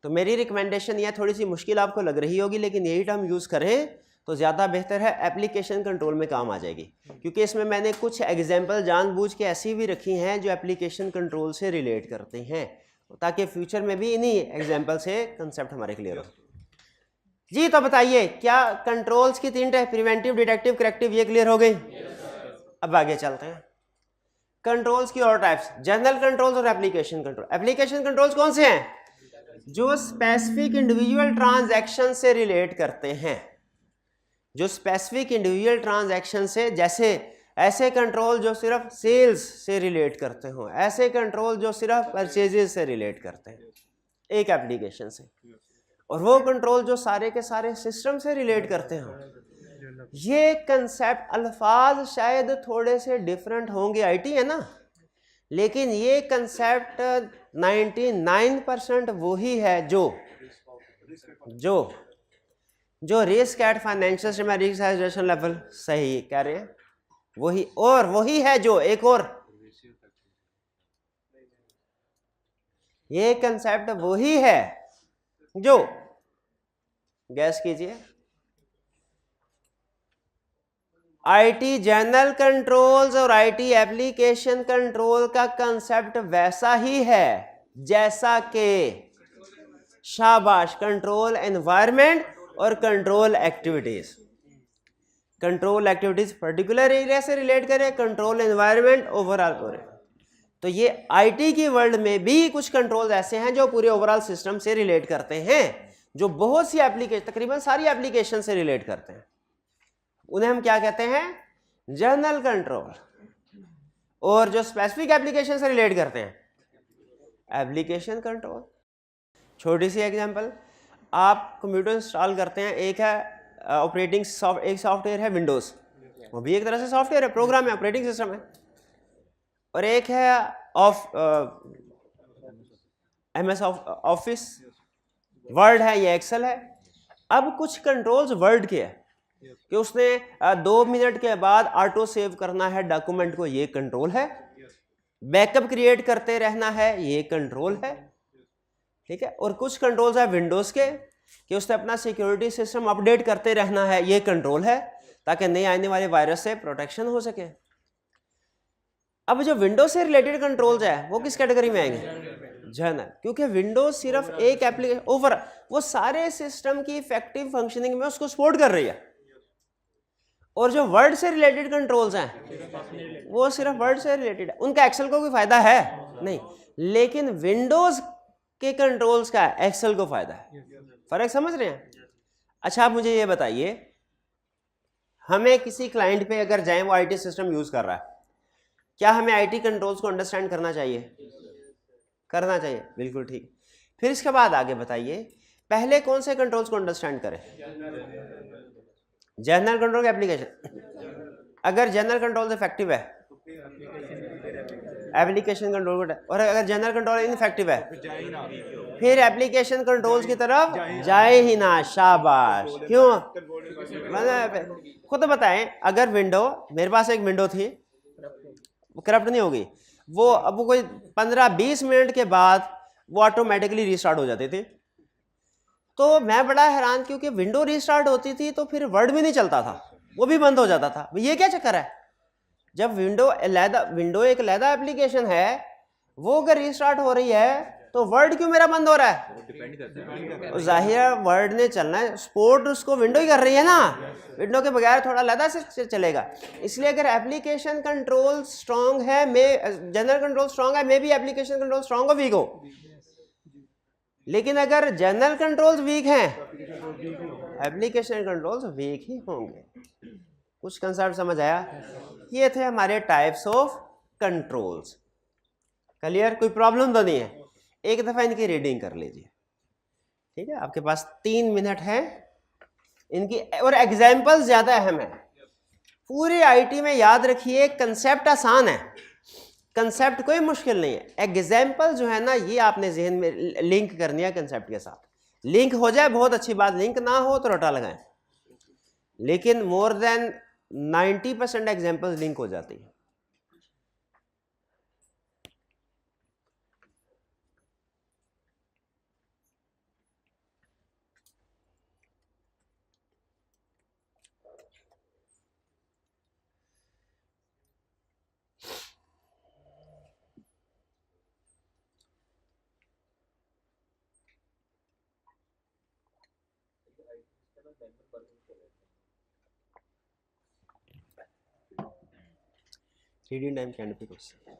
तो मेरी रिकमेंडेशन यह थोड़ी सी मुश्किल आपको लग रही होगी, लेकिन यही टर्म यूज़ करें तो ज़्यादा बेहतर है, एप्लीकेशन कंट्रोल में काम आ जाएगी। क्योंकि इसमें मैंने कुछ एग्जांपल जानबूझ के ऐसी भी रखी हैं जो एप्लीकेशन कंट्रोल से रिलेट करते हैं, ताकि फ्यूचर में भी इन्हीं एग्जांपल से कंसेप्ट हमारे क्लियर हो। जी तो बताइए, क्या कंट्रोल्स की तीन टाइप, प्रिवेंटिव, डिटेक्टिव, करेक्टिव, ये क्लियर हो गई? अब आगे चलते हैं। कंट्रोल्स की और टाइप्स, जनरल कंट्रोल्स और एप्लीकेशन कंट्रोल। एप्लीकेशन कंट्रोल्स कौन से हैं? जो स्पेसिफिक इंडिविजुअल ट्रांजैक्शन से रिलेट करते हैं, जो स्पेसिफिक इंडिविजुअल ट्रांजैक्शन से, जैसे ऐसे कंट्रोल जो सिर्फ सेल्स से रिलेट करते हो, ऐसे कंट्रोल जो सिर्फ परचेजेस से रिलेट करते हैं एक एप्लीकेशन से, और वो कंट्रोल जो सारे के सारे सिस्टम से रिलेट करते हो। ये कंसेप्ट, अल्फाज शायद थोड़े से डिफरेंट होंगे, आईटी है ना, लेकिन ये कंसेप्ट 99% वही है जो risk at financial risk level, सही कह रहे हैं, वही, और वही है जो एक और, ये कंसेप्ट वही है जो, गैस कीजिए, आईटी जनरल कंट्रोल्स और आईटी एप्लीकेशन कंट्रोल का कंसेप्ट वैसा ही है जैसा कि, शाबाश, कंट्रोल एनवायरनमेंट और control activities. Control activities particular area से रिलेट करें, कंट्रोल एनवायरनमेंट ओवरऑल पूरे। तो ये आईटी की वर्ल्ड में भी कुछ कंट्रोल्स ऐसे हैं जो पूरे ओवरऑल सिस्टम से रिलेट करते हैं, जो बहुत सी एप्लीकेशन, तकरीबन सारी एप्लीकेशन से रिलेट करते हैं। उन्हें हम क्या कहते हैं? General control. और जो स्पेसिफिक एप्लीकेशन से रिलेट करते हैं, एप्लीकेशन कंट्रोल। छोटी सी एग्जांपल, आप कंप्यूटर इंस्टॉल करते हैं, एक है ऑपरेटिंग एक सॉफ्टवेयर है विंडोज, वो भी एक तरह से सॉफ्टवेयर है, प्रोग्राम है, ऑपरेटिंग सिस्टम है। और एक है MS ऑफिस, वर्ड है, ये एक्सेल है। अब कुछ कंट्रोल्स वर्ड के हैं कि उसने 2 मिनट के बाद ऑटो सेव करना है डॉक्यूमेंट को, ये कंट्रोल है। बैकअप क्रिएट करते रहना है, ये कंट्रोल है, ठीक है। और कुछ कंट्रोल्स है विंडोज के कि उसने अपना सिक्योरिटी सिस्टम अपडेट करते रहना है, ये कंट्रोल है, ताकि नए आने वाले वायरस से प्रोटेक्शन हो सके। अब जो विंडोज से रिलेटेड कंट्रोल्स है वो किस कैटेगरी में आएंगे? जनरल, क्योंकि विंडोज सिर्फ एक एप्लीकेशन ओवर, वो सारे सिस्टम की इफेक्टिव फंक्शनिंग में उसको सपोर्ट कर रही है। और जो वर्ड से रिलेटेड कंट्रोल्स हैं वो सिर्फ वर्ड से रिलेटेड है, उनका एक्सेल को कोई फायदा है नहीं, लेकिन विंडोज के कंट्रोल्स का एक्सेल को फायदा है। फर्क समझ रहे हैं? अच्छा, आप मुझे ये बताइए, हमें किसी क्लाइंट पे अगर जाएं, वो आईटी सिस्टम यूज कर रहा है, क्या हमें आईटी कंट्रोल्स को अंडरस्टैंड करना चाहिए? करना चाहिए, बिल्कुल ठीक। फिर इसके बाद आगे बताइए, पहले कौन से कंट्रोल्स को अंडरस्टैंड करें? General control application. अगर जनरल कंट्रोल इफेक्टिव है, एप्लीकेशन कंट्रोल, और अगर जनरल कंट्रोल इनफेक्टिव है, फिर एप्लीकेशन कंट्रोल्स की तरफ जाए ही ना। शाबाश। क्यों? खुद बताएं, अगर विंडो, मेरे पास एक विंडो थी, वो करप्ट नहीं होगी, वो अब वो कोई 15-20 मिनट के बाद वो ऑटोमेटिकली रीस्टार्ट हो जाती थी। तो मैं बड़ा हैरान, क्योंकि विंडो रीस्टार्ट होती थी तो फिर वर्ड भी नहीं चलता था, वो भी बंद हो जाता था। ये क्या चक्कर है? जब विंडो एक अलहदा एप्लीकेशन है, वो अगर रीस्टार्ट हो रही है तो वर्ड क्यों मेरा बंद हो रहा है? जाहिर है वर्ड ने चलना है, सपोर्ट उसको विंडो ही कर रही है ना, विंडो के बगैर थोड़ा अलहदा से चलेगा। इसलिए अगर एप्लीकेशन कंट्रोल स्ट्रांग है, जनरल कंट्रोल स्ट्रांग है, may be application control strong हो वीक हो, लेकिन अगर जनरल कंट्रोल्स वीक हैं, एप्लीकेशन कंट्रोल्स वीक ही होंगे। कुछ कंसेप्ट समझ आया? ये थे हमारे टाइप्स ऑफ कंट्रोल्स। क्लियर? कोई प्रॉब्लम तो नहीं है? एक दफा इनकी रीडिंग कर लीजिए, ठीक है? आपके पास 3 मिनट है इनकी, और एग्जाम्पल्स ज्यादा अहम है। पूरी आईटी में याद रखिए, कंसेप्ट आसान है, कंसेप्ट कोई मुश्किल नहीं है, एग्जाम्पल जो है ना, ये आपने जहन में लिंक करनी है कंसेप्ट के साथ। लिंक हो जाए बहुत अच्छी बात, लिंक ना हो तो रटा लगाएं, लेकिन मोर देन 90% एग्जाम्पल्स लिंक हो जाती है। रीडिंग टाइम के एंड पे क्वेश्चन।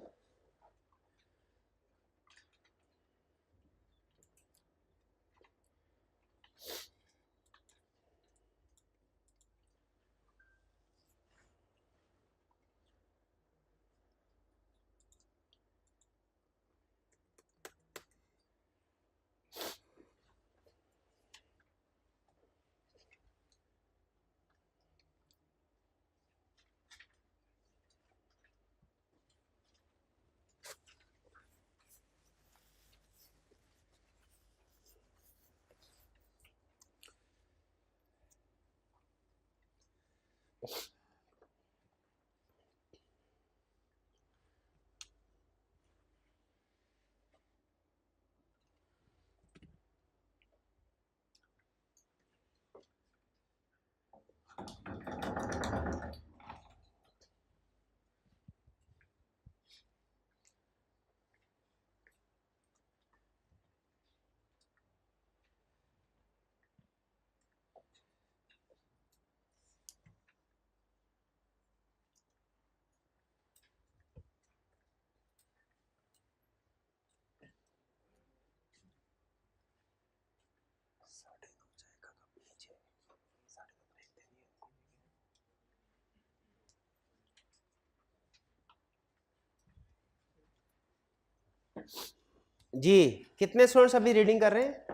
जी कितने स्टूडेंट्स अभी रीडिंग कर रहे हैं?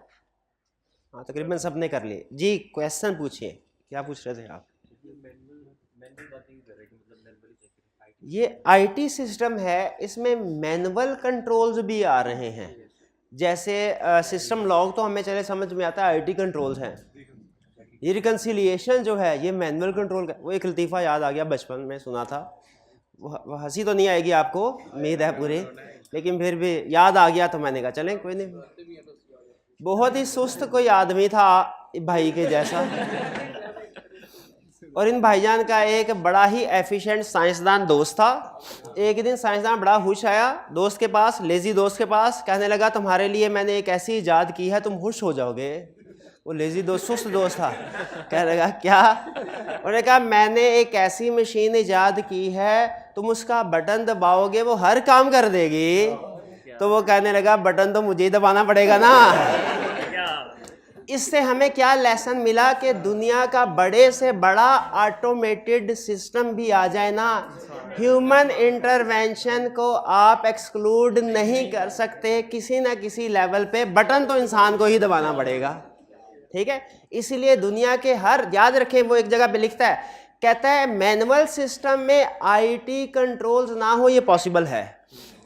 हाँ तकरीबन सबने कर लिए जी। क्वेश्चन पूछिए, क्या पूछ रहे थे आप? ये आईटी सिस्टम है, इसमें मैनुअल कंट्रोल्स भी आ रहे हैं। जैसे सिस्टम लॉग तो हमें चले समझ में आता है, आईटी कंट्रोल्स हैं। ये रिकन्सिलिएशन जो है ये मैनुअल कंट्रोल का। वो एक लतीफ़ा याद आ गया, बचपन में सुना था, वो हंसी तो नहीं आएगी आपको, उम्मीद है पूरी, लेकिन फिर भी याद आ गया तो मैंने कहा चलें कोई नहीं। बहुत ही सुस्त कोई आदमी था भाई के जैसा, और इन भाईजान का एक बड़ा ही एफिशिएंट साइंसदान दोस्त था। एक दिन साइंसदान बड़ा खुश आया दोस्त के पास, लेजी दोस्त के पास, कहने लगा तुम्हारे लिए मैंने एक ऐसी इजाद की है तुम खुश हो जाओगे। वो लेजी दोस्त, सुस्त दोस्त था, कहने लगा क्या? उन्होंने कहा मैंने एक ऐसी मशीन इजाद की है तुम उसका बटन दबाओगे वो हर काम कर देगी। तो वो कहने लगा बटन तो मुझे ही दबाना पड़ेगा ना। इससे हमें क्या लेसन मिला कि दुनिया का बड़े से बड़ा ऑटोमेटेड सिस्टम भी आ जाए ना, ह्यूमन इंटरवेंशन को आप एक्सक्लूड नहीं कर सकते। किसी ना किसी लेवल पे बटन तो इंसान को ही दबाना पड़ेगा, ठीक है। इसलिए दुनिया के हर, याद रखें वो एक जगह पे लिखता है, कहता है मैनुअल सिस्टम में आईटी कंट्रोल्स ना हो ये पॉसिबल है,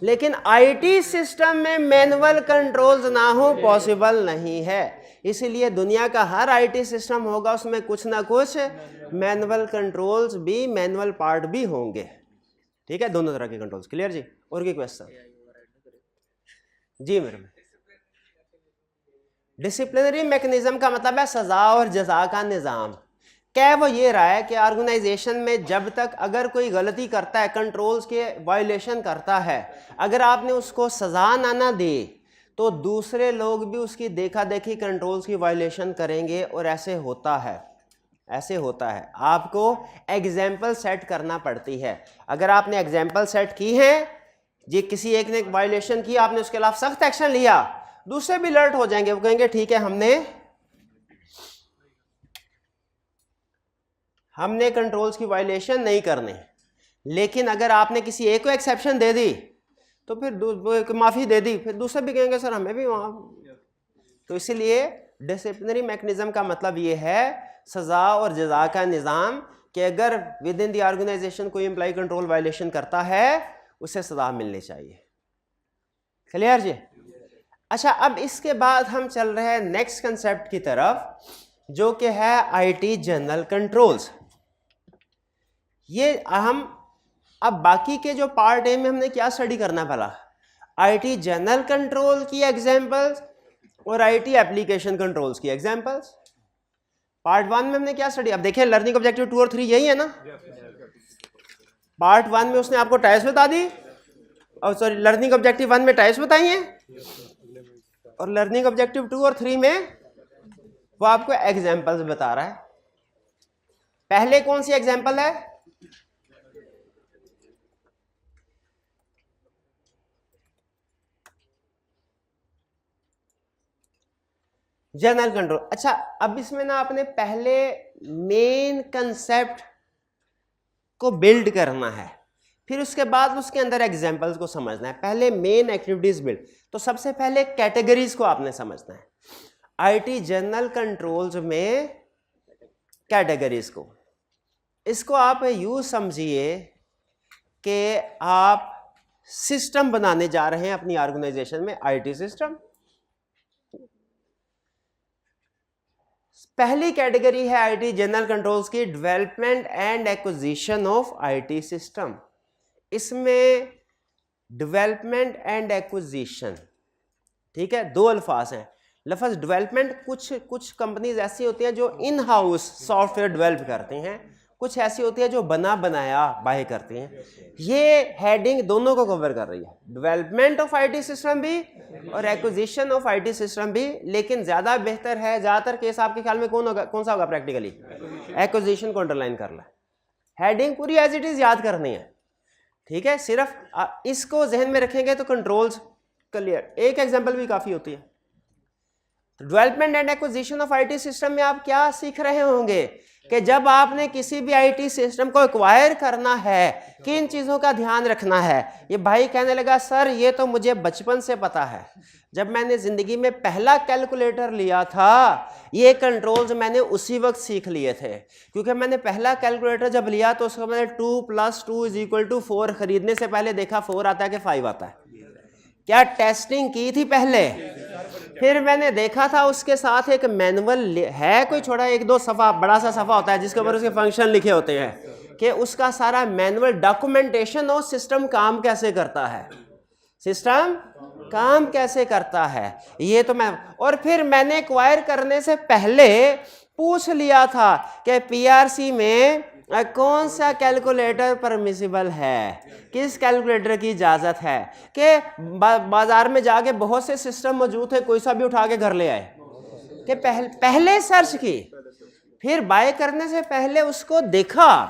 लेकिन आईटी सिस्टम में मैनुअल कंट्रोल्स ना हो पॉसिबल नहीं है। इसलिए दुनिया का हर आईटी सिस्टम होगा उसमें कुछ ना कुछ मैनुअल कंट्रोल्स भी, मैनुअल पार्ट भी होंगे, ठीक है। दोनों तरह के कंट्रोल्स। क्लियर जी? और कोई क्वेश्चन? जी मेरे में डिसिप्लिनरी मैकेनिज्म का मतलब है सजा और जजा का निज़ाम। क्या वो ये रहा है कि ऑर्गेनाइजेशन में जब तक अगर कोई गलती करता है, कंट्रोल्स के वायलेशन करता है, अगर आपने उसको सजा ना दे तो दूसरे लोग भी उसकी देखा देखी कंट्रोल्स की वायलेशन करेंगे। और ऐसे होता है, ऐसे होता है। आपको एग्जाम्पल सेट करना पड़ती है। अगर आपने एग्जाम्पल सेट की है जी, किसी एक ने वायलेशन की, आपने उसके खिलाफ सख्त एक्शन लिया, दूसरे भी अलर्ट हो जाएंगे, वो कहेंगे ठीक है हमने कंट्रोल्स की वायलेशन नहीं करने। लेकिन अगर आपने किसी एक को एक्सेप्शन दे दी तो फिर माफ़ी दे दी, फिर दूसरे भी कहेंगे सर हमें भी वहाँ। तो इसीलिए डिसिप्लिनरी मैकेनिज्म का मतलब ये है सज़ा और जजा का निज़ाम, कि अगर विद इन द ऑर्गेनाइजेशन कोई एम्प्लॉय कंट्रोल वायलेशन करता है उसे सज़ा मिलनी चाहिए। क्लियर जी? अच्छा, अब इसके बाद हम चल रहे हैं नेक्स्ट कंसेप्ट की तरफ, जो कि है आईटी जनरल कंट्रोल्स। ये हम अब बाकी के जो पार्ट ए में हमने क्या स्टडी करना पड़ा, आईटी जनरल कंट्रोल की एग्जांपल्स और आईटी एप्लीकेशन कंट्रोल्स की एग्जांपल्स। पार्ट 1 में हमने क्या स्टडी, अब देखिए लर्निंग ऑब्जेक्टिव 2 और 3 यही है ना। पार्ट 1 में उसने आपको टाइप्स बता दी, और सॉरी लर्निंग ऑब्जेक्टिव 1 में टाइप्स बताई हैं, और लर्निंग ऑब्जेक्टिव 2 और 3 में वो आपको एग्जांपल्स बता रहा है। पहले कौन सी एग्जांपल है? General control. अच्छा, अब इसमें ना आपने पहले मेन कंसेप्ट को बिल्ड करना है, फिर उसके बाद उसके अंदर एग्जांपल्स को समझना है। पहले मेन एक्टिविटीज बिल्ड, तो सबसे पहले कैटेगरीज को आपने समझना है। आईटी जनरल कंट्रोल्स में कैटेगरीज को, इसको आप यूज समझिए कि आप सिस्टम बनाने जा रहे हैं अपनी ऑर्गेनाइजेशन में, आईटी सिस्टम। पहली कैटेगरी है आईटी जनरल कंट्रोल्स की, development and acquisition of IT system. इसमें डेवलपमेंट एंड एक्विजिशन, ठीक है, दो अल्फाज हैं। लफ्ज़ डेवलपमेंट, कुछ कंपनीज ऐसी होती हैं जो इन हाउस सॉफ्टवेयर डेवलप करती हैं, कुछ ऐसी होती है जो बना बनाया बाय करती हैं। ये हेडिंग दोनों को कवर कर रही है, डेवलपमेंट ऑफ आईटी सिस्टम भी और एक्विजिशन ऑफ आईटी सिस्टम भी। लेकिन ज़्यादा बेहतर है, ज़्यादातर केस आपके ख्याल में कौन सा होगा प्रैक्टिकली? एक्विजिशन को अंडरलाइन कर लें। हेडिंग पूरी एज इट इज़ याद करनी है, ठीक है। सिर्फ इसको जहन में रखेंगे तो कंट्रोल्स क्लियर। एक एग्जाम्पल भी काफ़ी होती है। तो development and acquisition of IT system में आप क्या सीख रहे होंगे कि जब आपने किसी भी आईटी सिस्टम को एक्वायर करना है किन चीज़ों का ध्यान रखना है। ये भाई कहने लगा सर ये तो मुझे बचपन से पता है, जब मैंने ज़िंदगी में पहला कैलकुलेटर लिया था ये कंट्रोल्स मैंने उसी वक्त सीख लिए थे, क्योंकि मैंने पहला कैलकुलेटर जब लिया तो उसको मैंने 2 + 2 = 4 खरीदने से पहले देखा 4 आता है कि 5 आता है, क्या टेस्टिंग की थी पहले। फिर मैंने देखा था उसके साथ एक मैनुअल है, कोई छोटा 1-2 सफ़ा बड़ा सा सफ़ा होता है जिसके ऊपर उसके फंक्शन लिखे होते हैं कि उसका सारा मैनुअल डॉक्यूमेंटेशन और सिस्टम काम कैसे करता है, सिस्टम काम कैसे करता है ये तो मैं। और फिर मैंने एक्वायर करने से पहले पूछ लिया था कि पीआरसी में कौन सा कैलकुलेटर परमिसिबल है, किस कैलकुलेटर की इजाज़त है, कि बाजार में जाके बहुत से सिस्टम मौजूद थे कोई सा भी उठा के घर ले आए, कि पहले सर्च की, फिर बाय करने से पहले उसको देखा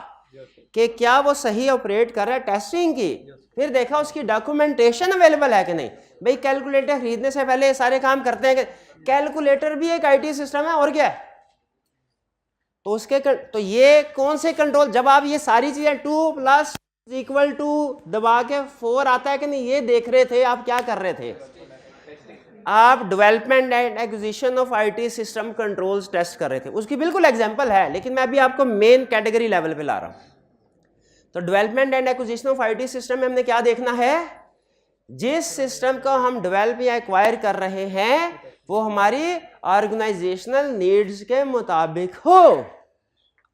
कि क्या वो सही ऑपरेट कर रहा है, टेस्टिंग की, फिर देखा उसकी डॉक्यूमेंटेशन अवेलेबल है कि नहीं। भाई कैलकुलेटर खरीदने से पहले सारे काम करते हैं कि कैलकुलेटर भी एक आईटी सिस्टम है और क्या है, तो उसके तो ये कौन से कंट्रोल, जब आप ये सारी चीजें 2 + = दबा के 4 आता है कि नहीं ये देख रहे थे, आप क्या कर रहे थे, आप development and acquisition of IT system controls test कर रहे थे। उसकी बिल्कुल एग्जांपल है लेकिन मैं अभी आपको मेन कैटेगरी लेवल पे ला रहा हूं। तो development and acquisition of IT system में हमने क्या देखना है, जिस सिस्टम को हम डेवलप या एक्वायर कर रहे हैं वो हमारी ऑर्गेनाइजेशनल नीड्स के मुताबिक हो,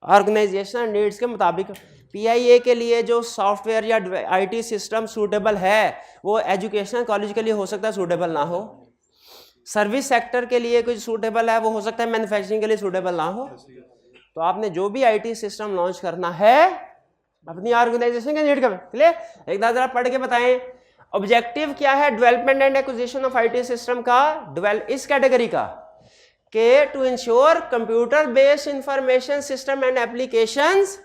ऑर्गेनाइजेशनल नीड्स के मुताबिक। पीआईए के लिए जो सॉफ्टवेयर या आईटी सिस्टम सूटेबल है वो एजुकेशनल कॉलेज के लिए हो सकता है सूटेबल ना हो, सर्विस सेक्टर के लिए कुछ सूटेबल है वो हो सकता है मैन्युफैक्चरिंग के लिए सूटेबल ना हो। तो आपने जो भी आईटी सिस्टम लॉन्च करना है अपनी ऑर्गेनाइजेशन के नीड का, क्लियर, एक बार जरा पढ़ के बताएं ऑब्जेक्टिव क्या है development and acquisition of IT system का, इस कैटेगरी का, के to ensure computer based information system and applications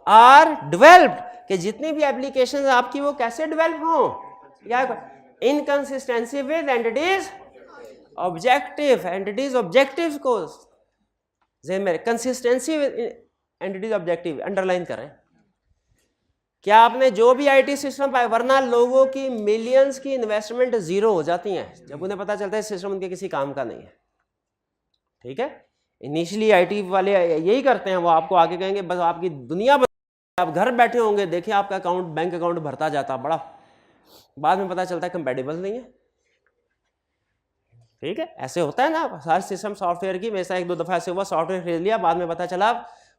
are developed, कि जितनी भी एप्लीकेशंस आपकी वो कैसे डेवलप हो, क्या inconsistency with entity's objective, entity's objectives को consistency with entity's objective underline करें। क्या आपने जो भी आईटी सिस्टम पाए, वरना लोगों की मिलियंस की इन्वेस्टमेंट जीरो हो जाती हैं जब उन्हें पता चलता है सिस्टम उनके किसी काम का नहीं है। ठीक है, इनिशियली आईटी वाले यही करते हैं, वो आपको आगे कहेंगे बस आपकी दुनिया आप घर बैठे होंगे देखें आपका अकाउंट बैंक अकाउंट भरता जाता बड़ा, बाद में पता चलता है कंपैटिबल नहीं है। ठीक है, ऐसे होता है ना सारे सिस्टम सॉफ्टवेयर की। मेरे साथ 1-2 दफा ऐसे हुआ, सॉफ्टवेयर खरीद लिया, बाद में पता चला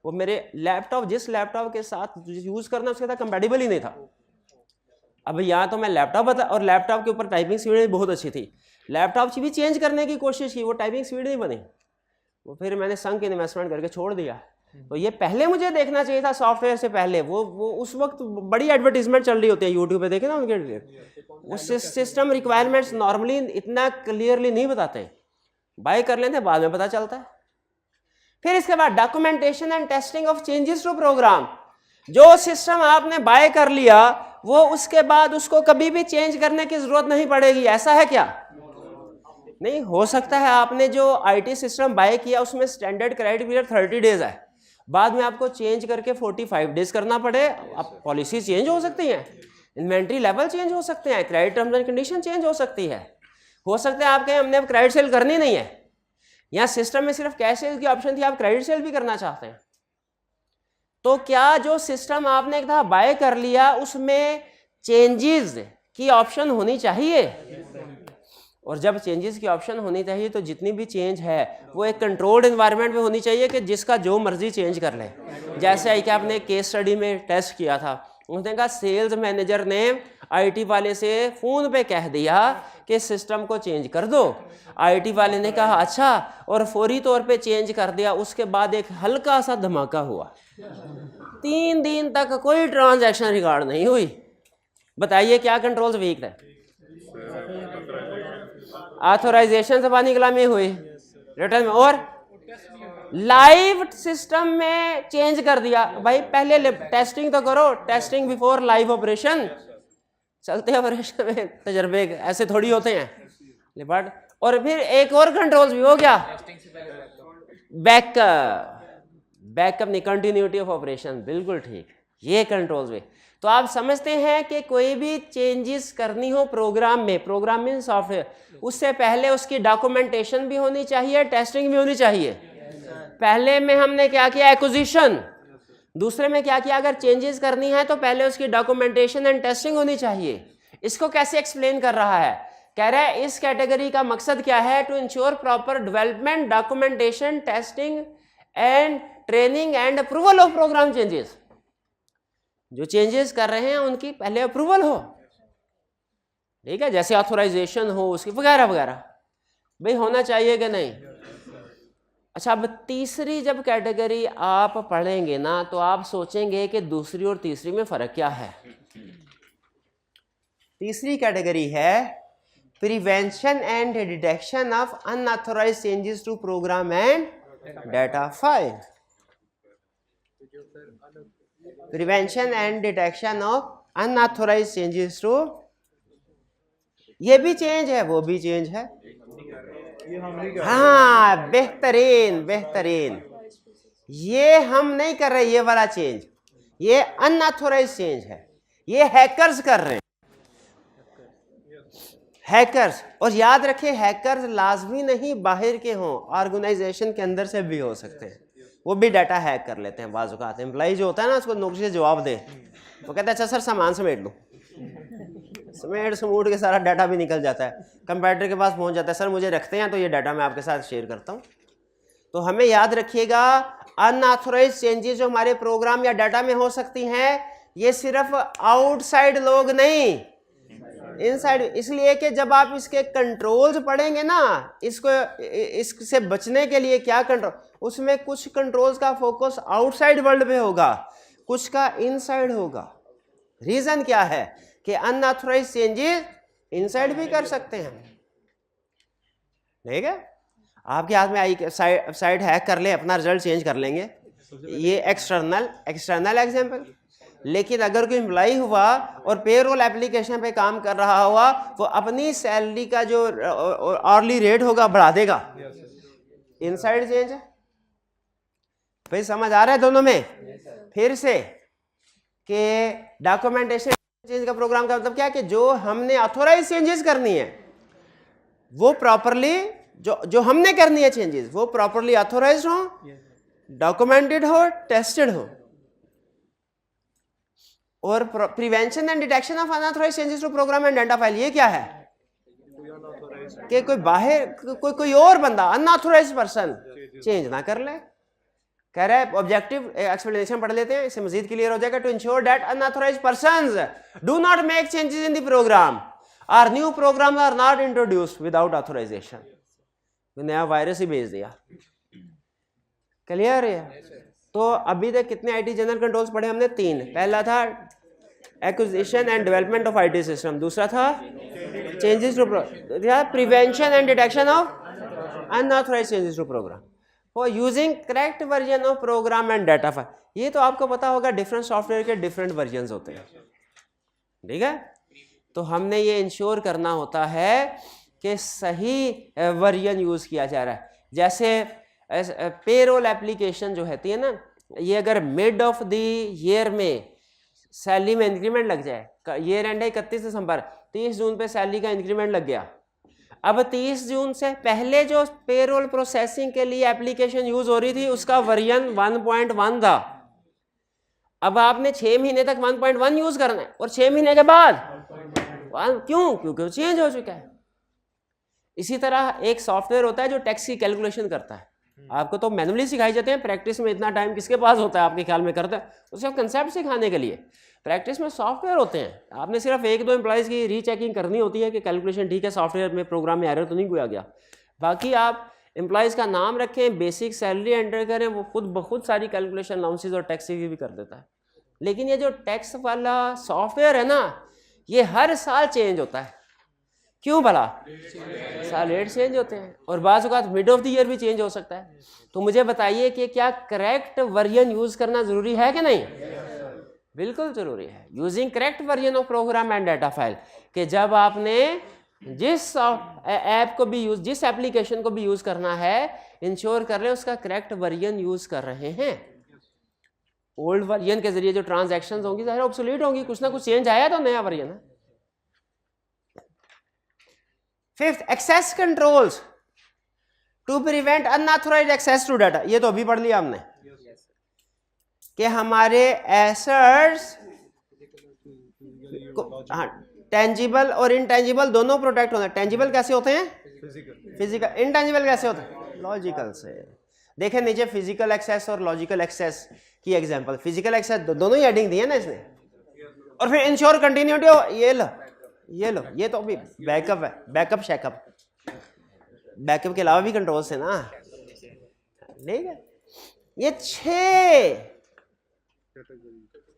वो मेरे लैपटॉप जिस लैपटॉप के साथ यूज करना उसके साथ कंपैटिबल ही नहीं था। अब यहाँ तो मैं लैपटॉप और लैपटॉप के ऊपर टाइपिंग स्पीड भी बहुत अच्छी थी, लैपटॉप भी चेंज करने की कोशिश की, वो टाइपिंग स्पीड नहीं बनी, वो फिर मैंने संक इन्वेस्टमेंट करके छोड़ दिया। तो ये पहले मुझे देखना चाहिए था सॉफ्टवेयर से पहले, वो उस वक्त बड़ी एडवर्टीजमेंट चल रही होती है यूट्यूब पे, देखे ना उनके लिए, वो सिस्टम रिक्वायरमेंट्स नॉर्मली इतना क्लियरली नहीं बताते, बाय कर लेते बाद में पता चलता है। फिर इसके बाद documentation and testing of changes to program, जो सिस्टम आपने बाय कर लिया वो उसके बाद उसको कभी भी चेंज करने की जरूरत नहीं पड़ेगी, ऐसा है क्या? नहीं, हो सकता है आपने जो आईटी सिस्टम बाय किया उसमें स्टैंडर्ड क्रेडिट पीरियड 30 डेज है, बाद में आपको चेंज करके 45 डेज करना पड़े। अब पॉलिसी चेंज हो सकती है, इन्वेंट्री लेवल चेंज हो सकते हैं, credit terms and condition change हो सकती है। हो सकता है आप कहें हमने अब क्रेडिट सेल करनी नहीं है, यहाँ सिस्टम में सिर्फ कैश सेल की ऑप्शन थी, आप क्रेडिट सेल भी करना चाहते हैं, तो क्या जो सिस्टम आपने एक दफा बाय कर लिया उसमें चेंजेस की ऑप्शन होनी चाहिए? और जब चेंजेस की ऑप्शन होनी चाहिए तो जितनी भी चेंज है वो एक कंट्रोल्ड एनवायरनमेंट में होनी चाहिए कि जिसका जो मर्जी चेंज कर ले। जैसे आई कि आपने केस स्टडी में टेस्ट किया था, उसने कहा सेल्स मैनेजर ने आईटी वाले से फोन पे कह दिया कि सिस्टम को चेंज कर दो, आईटी वाले ने कहा अच्छा, और फौरी तौर पे चेंज कर दिया। उसके बाद एक हल्का सा धमाका हुआ, 3 दिन तक कोई ट्रांजैक्शन रिकॉर्ड नहीं हुई। बताइए क्या कंट्रोल्स वीक थे? ऑथोराइजेशन जबानी कलामी हुई, रिटर्न में, और लाइव सिस्टम में चेंज कर दिया। भाई पहले टेस्टिंग तो करो, टेस्टिंग बिफोर लाइव ऑपरेशन। चलते ऑपरेशन में तजर्बे ऐसे थोड़ी होते हैं, बट और फिर एक और कंट्रोल्स भी हो गया, बैकअप नहीं, कंटिन्यूटी ऑफ ऑपरेशन, बिल्कुल ठीक, ये कंट्रोल्स भी। तो आप समझते हैं कि कोई भी चेंजेस करनी हो प्रोग्राम में, प्रोग्राम मीन सॉफ्टवेयर, उससे पहले उसकी डॉक्यूमेंटेशन भी होनी चाहिए, टेस्टिंग भी होनी चाहिए। पहले में हमने क्या किया, एक्विजिशन, दूसरे में क्या किया, अगर चेंजेस करनी है तो पहले उसकी डॉक्यूमेंटेशन एंड टेस्टिंग होनी चाहिए। इसको कैसे एक्सप्लेन कर रहा है, कह रहा है इस कैटेगरी का मकसद क्या है, to ensure proper development, documentation, testing and training and approval of program changes. जो चेंजेस कर रहे हैं उनकी पहले अप्रूवल हो, ठीक है, जैसे ऑथोराइजेशन हो उसकी, वगैरह वगैरह, भाई होना चाहिए कि नहीं। अच्छा, अब तीसरी जब कैटेगरी आप पढ़ेंगे ना तो आप सोचेंगे कि दूसरी और तीसरी में फर्क क्या है। तीसरी कैटेगरी है prevention and detection of unauthorised changes to program and data file. Prevention and detection of unauthorised changes to, ये भी चेंज है वो भी चेंज है। हाँ, बेहतरीन बेहतरीन, ये हम नहीं कर रहे, ये वाला चेंज, ये अनऑथोराइज्ड चेंज है, ये हैकर्स कर रहे हैं, हैकर्स। और याद रखें, हैकर्स लाजमी नहीं बाहर के हों, ऑर्गेनाइजेशन के अंदर से भी हो सकते हैं, वो भी डाटा हैक कर लेते हैं। बाज़ औक़ात एम्प्लॉई जो होता है ना, उसको नौकरी से जवाब दे, वो कहता है अच्छा सर सामान समेट लो, समेट समूट के सारा डाटा भी निकल जाता है, कंप्यूटर के पास पहुंच जाता है, सर मुझे रखते हैं तो ये डाटा मैं आपके साथ शेयर करता हूँ। तो हमें याद रखिएगा, अनऑथोराइज्ड चेंजेस जो हमारे प्रोग्राम या डाटा में हो सकती हैं, ये सिर्फ आउटसाइड लोग नहीं, इनसाइड। इसलिए कि जब आप इसके कंट्रोल्स पढ़ेंगे ना, इसको इससे बचने के लिए क्या कंट्रोल, उसमें कुछ कंट्रोल्स का फोकस आउटसाइड वर्ल्ड पे होगा, कुछ का इनसाइड होगा। रीजन क्या है कि अनऑथोराइज्ड चेंजेस इनसाइड भी कर सकते हैं, ठीक है। आपके हाथ में आई साइड हैक कर ले, अपना रिजल्ट चेंज कर लेंगे, ये एक्सटर्नल एग्जांपल। लेकिन अगर कोई एम्प्लॉई हुआ और पेरोल एप्लीकेशन पे काम कर रहा हुआ, वो अपनी सैलरी का जो अर्ली रेट होगा बढ़ा देगा, इनसाइड चेंज है। भाई समझ आ रहा है दोनों में? फिर से कि डॉक्यूमेंटेशन चेंज का प्रोग्राम का मतलब क्या है कि जो हमने ऑथोराइज चेंजेस करनी है वो प्रॉपरली, जो हमने करनी है चेंजेस वो प्रॉपरली ऑथोराइज्ड हो, डॉक्यूमेंटेड हो, टेस्टेड हो। और prevention and detection of unauthorised changes to program and data file, ये क्या है कि कोई बाहर कोई और बंदा अनऑथोराइज्ड पर्सन चेंज ना कर ले। कह रहा है ऑब्जेक्टिव एक्सप्लेनेशन पढ़ लेते हैं, इससे मजीद क्लियर हो जाएगा। To ensure that unauthorised persons do not make changes in the program और new program are not introduced without authorisation. नया वायरस ही भेज दिया, क्लियर है? तो अभी तक कितने आईटी जनरल कंट्रोल्स पढ़े हमने? 3। पहला था acquisition and development of IT system, दूसरा था changes to prevention and detection of unauthorised changes to program for using correct version of program and data file. ये तो आपको पता होगा, डिफरेंट सॉफ्टवेयर के डिफरेंट वर्जन होते हैं, ठीक है। तो हमने ये इंश्योर करना होता है कि सही वर्जन यूज किया जा रहा है। जैसे पेरोल एप्लीकेशन जो होती है ना, ये अगर मिड ऑफ द ईयर में सैलरी में इंक्रीमेंट लग जाए, ईयर एंड है 31 दिसंबर, 30 जून पे सैलरी का इंक्रीमेंट लग गया। अब 30 जून से पहले जो पेरोल प्रोसेसिंग के लिए एप्लीकेशन यूज हो रही थी उसका वर्जन 1.1 था। अब आपने 6 महीने तक 1.1 यूज करना है और 6 महीने के बाद क्यों? क्योंकि चेंज हो चुका है। इसी तरह एक सॉफ्टवेयर होता है जो टैक्स की कैलकुलेशन करता है। आपको तो मैनुअली सिखाई जाते हैं, प्रैक्टिस में इतना टाइम किसके पास होता है आपके ख्याल में करता है? उसका कंसेप्ट सिखाने के लिए प्रैक्टिस में सॉफ्टवेयर होते हैं। आपने सिर्फ 1-2 एम्प्लॉइज़ की रीचेकिंग करनी होती है कि कैलकुलेशन ठीक है, सॉफ्टवेयर में प्रोग्राम में एरर तो नहीं हुआ गया। बाकी आप एम्प्लॉइज़ का नाम रखें, बेसिक सैलरी एंटर करें, वो खुद बहुत सारी कैलकुलेशन अलाउंसेस और टैक्स की भी कर देता है। लेकिन ये जो टैक्स वाला सॉफ्टवेयर है ना, ये हर साल चेंज होता है। क्यों भला? साल रेट चेंज होते हैं और बाज़ औक़ात मिड ऑफ द ईयर भी चेंज हो सकता है। तो मुझे बताइए कि क्या करेक्ट वर्जन यूज़ करना ज़रूरी है कि नहीं? बिल्कुल ज़रूरी है। Using correct version of program and data file, कि जब आपने जिस ऐप को भी यूज, जिस एप्लीकेशन को भी यूज करना है, इंश्योर कर लें उसका करेक्ट वर्जन यूज कर रहे हैं। ओल्ड वर्जन के जरिए जो ट्रांजैक्शंस होंगी ज़ाहिर ऑब्सोलीट होंगी, कुछ ना कुछ चेंज आया तो नया वर्जन है। Fifth, access controls to prevent unauthorised access to data. ये तो अभी पढ़ लिया हमने कि हमारे एसेट्स, हाँ, टेंजिबल और इनटेंजिबल दोनों प्रोटेक्ट होते हैं। टेंजिबल कैसे होते हैं? फिजिकल। इनटेंजिबल कैसे होते हैं? लॉजिकल से। देखें नीचे फिजिकल एक्सेस और लॉजिकल एक्सेस की एग्जांपल। फिजिकल एक्सेस दोनों ही हेडिंग दी है ना इसने। और फिर इंश्योर कंटिन्यूटी, ये लो ये तो अभी बैकअप है, बैकअप शैकअप, बैकअप के अलावा भी कंट्रोल्स है ना, ठीक है। ये 6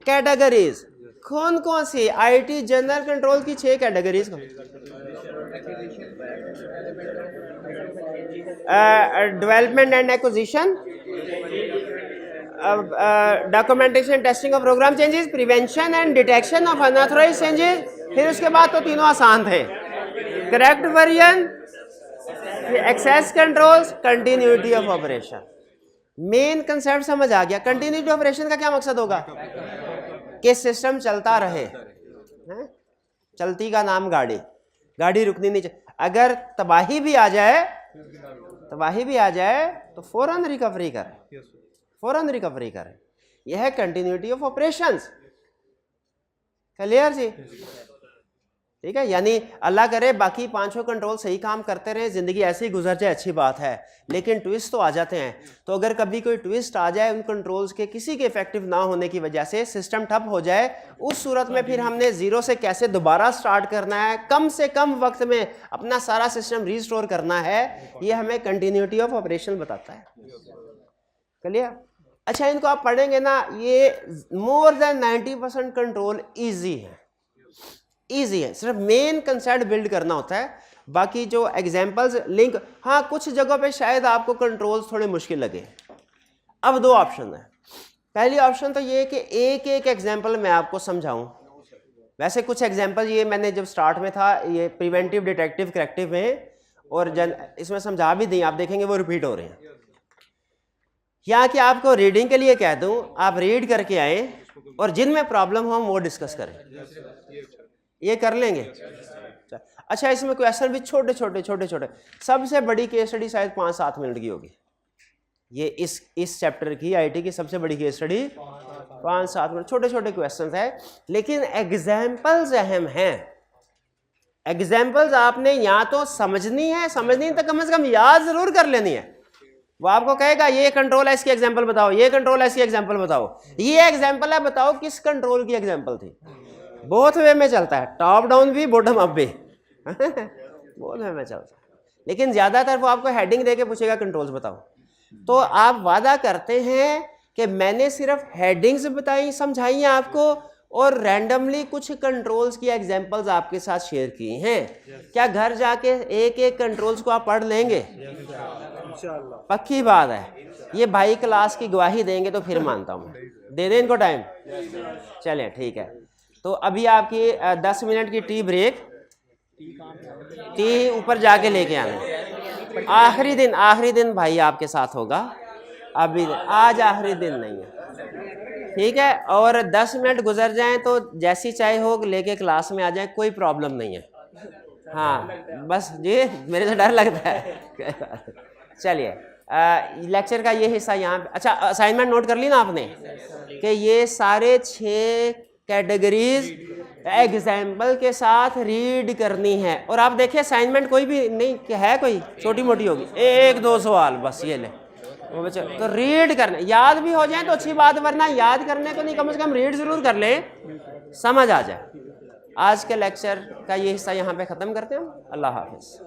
कैटेगरीज कौन कौन सी? आईटी जनरल कंट्रोल की 6 कैटेगरीज को development and acquisition, documentation, testing of program changes, prevention and detection of unauthorised changes. फिर उसके बाद तो तीनों आसान थे, correct version, access controls, continuity of operation. Main concept समझ आ गया। कंटिन्यूटी ऑपरेशन का क्या मकसद होगा? कि सिस्टम चलता रहे, है? चलती का नाम गाड़ी, गाड़ी रुकनी नहीं चाहिए। अगर तबाही भी आ जाए तो फौरन रिकवरी करें, फौरन रिकवरी करें। यह है कंटिन्यूटी ऑफ ऑपरेशंस। क्लियर जी? ठीक है। यानी अल्लाह करे बाकी 5 कंट्रोल सही काम करते रहे, जिंदगी ऐसे ही गुजर जाए, अच्छी बात है। लेकिन ट्विस्ट तो आ जाते हैं। तो अगर कभी कोई ट्विस्ट आ जाए उन कंट्रोल्स के किसी के इफेक्टिव ना होने की वजह से, सिस्टम ठप हो जाए, उस सूरत में फिर हमने जीरो से कैसे दोबारा स्टार्ट करना है, कम से कम वक्त में अपना सारा सिस्टम रीस्टोर करना है, ये हमें कंटिन्यूटी ऑफ ऑपरेशन बताता है। क्लियर? अच्छा, इनको आप पढ़ेंगे ना, ये मोर देन 90% कंट्रोल ईजी है, ईजी है। सिर्फ मेन कंसेप्ट बिल्ड करना होता है, बाकी जो एग्जांपल्स लिंक, हाँ कुछ जगहों पे शायद आपको कंट्रोल्स थोड़े मुश्किल लगे। अब 2 ऑप्शन है। पहली ऑप्शन तो ये कि एक एक एग्जांपल मैं आपको समझाऊं। वैसे कुछ एग्जांपल ये मैंने जब स्टार्ट में था, ये प्रिवेंटिव, डिटेक्टिव, करेक्टिव में, और इसमें समझा भी दी, आप देखेंगे वो रिपीट हो रहे हैं। या कि आपको रीडिंग के लिए कह दूं, आप रीड करके आए और जिनमें प्रॉब्लम हो हम वो डिस्कस करें, ये कर लेंगे। अच्छा, इसमें क्वेश्चन भी छोटे छोटे। सबसे बड़ी केस स्टडी शायद 5-7 मिनट की होगी। ये इस चैप्टर की, आईटी की सबसे बड़ी केस स्टडी 5-7 मिनट, छोटे क्वेश्चन है, लेकिन एग्जाम्पल्स अहम हैं। एग्जाम्पल्स आपने या तो समझनी तो कम से कम याद जरूर कर लेनी है। वो आपको कहेगा ये कंट्रोल है, इसकी एग्जाम्पल बताओ, ये कंट्रोल है, इसकी एग्जाम्पल बताओ, ये एग्जाम्पल है, बताओ किस कंट्रोल की एग्जाम्पल थी। बोथ वे में चलता है, टॉप डाउन भी बॉटम अप भी बोथ वे में चलता है। लेकिन ज्यादातर वो आपको हेडिंग देके पूछेगा कंट्रोल्स बताओ, तो आप वादा करते हैं कि मैंने सिर्फ हेडिंग्स बताई, समझाई हैं आपको, और रैंडमली कुछ कंट्रोल्स की एग्जांपल्स आपके साथ शेयर की हैं। क्या घर जाके एक एक कंट्रोल्स को आप पढ़ लेंगे? पक्की बात है। ये भाई क्लास की गवाही देंगे तो फिर मानता हूँ। दे दें इनको टाइम? चलें ठीक है। तो अभी आपकी 10 मिनट की टी ब्रेक, टी ऊपर जाके लेके आना। आखिरी दिन भाई आपके साथ होगा, अभी आज आखिरी दिन नहीं है, ठीक है। और 10 मिनट गुजर जाएं तो जैसी चाहे हो लेके क्लास में आ जाएं, कोई प्रॉब्लम नहीं है। हाँ बस जी, मेरे से डर लगता है। चलिए, लेक्चर का ये हिस्सा यहाँ पे। अच्छा, असाइनमेंट नोट कर ली ना आपने कि ये सारे 6 कैटेगरीज एग्जाम्पल के साथ रीड करनी है। और आप देखिए असाइनमेंट कोई भी नहीं है, कोई छोटी मोटी होगी, 1-2 सवाल बस, ये ले वो बच्चे तो रीड करने, याद भी हो जाए तो अच्छी बात, वरना याद करने को नहीं, कम से कम रीड जरूर कर लें, समझ आ जाए। आज के लेक्चर का ये हिस्सा यहाँ पे ख़त्म करते हैं। अल्लाह हाफिज़।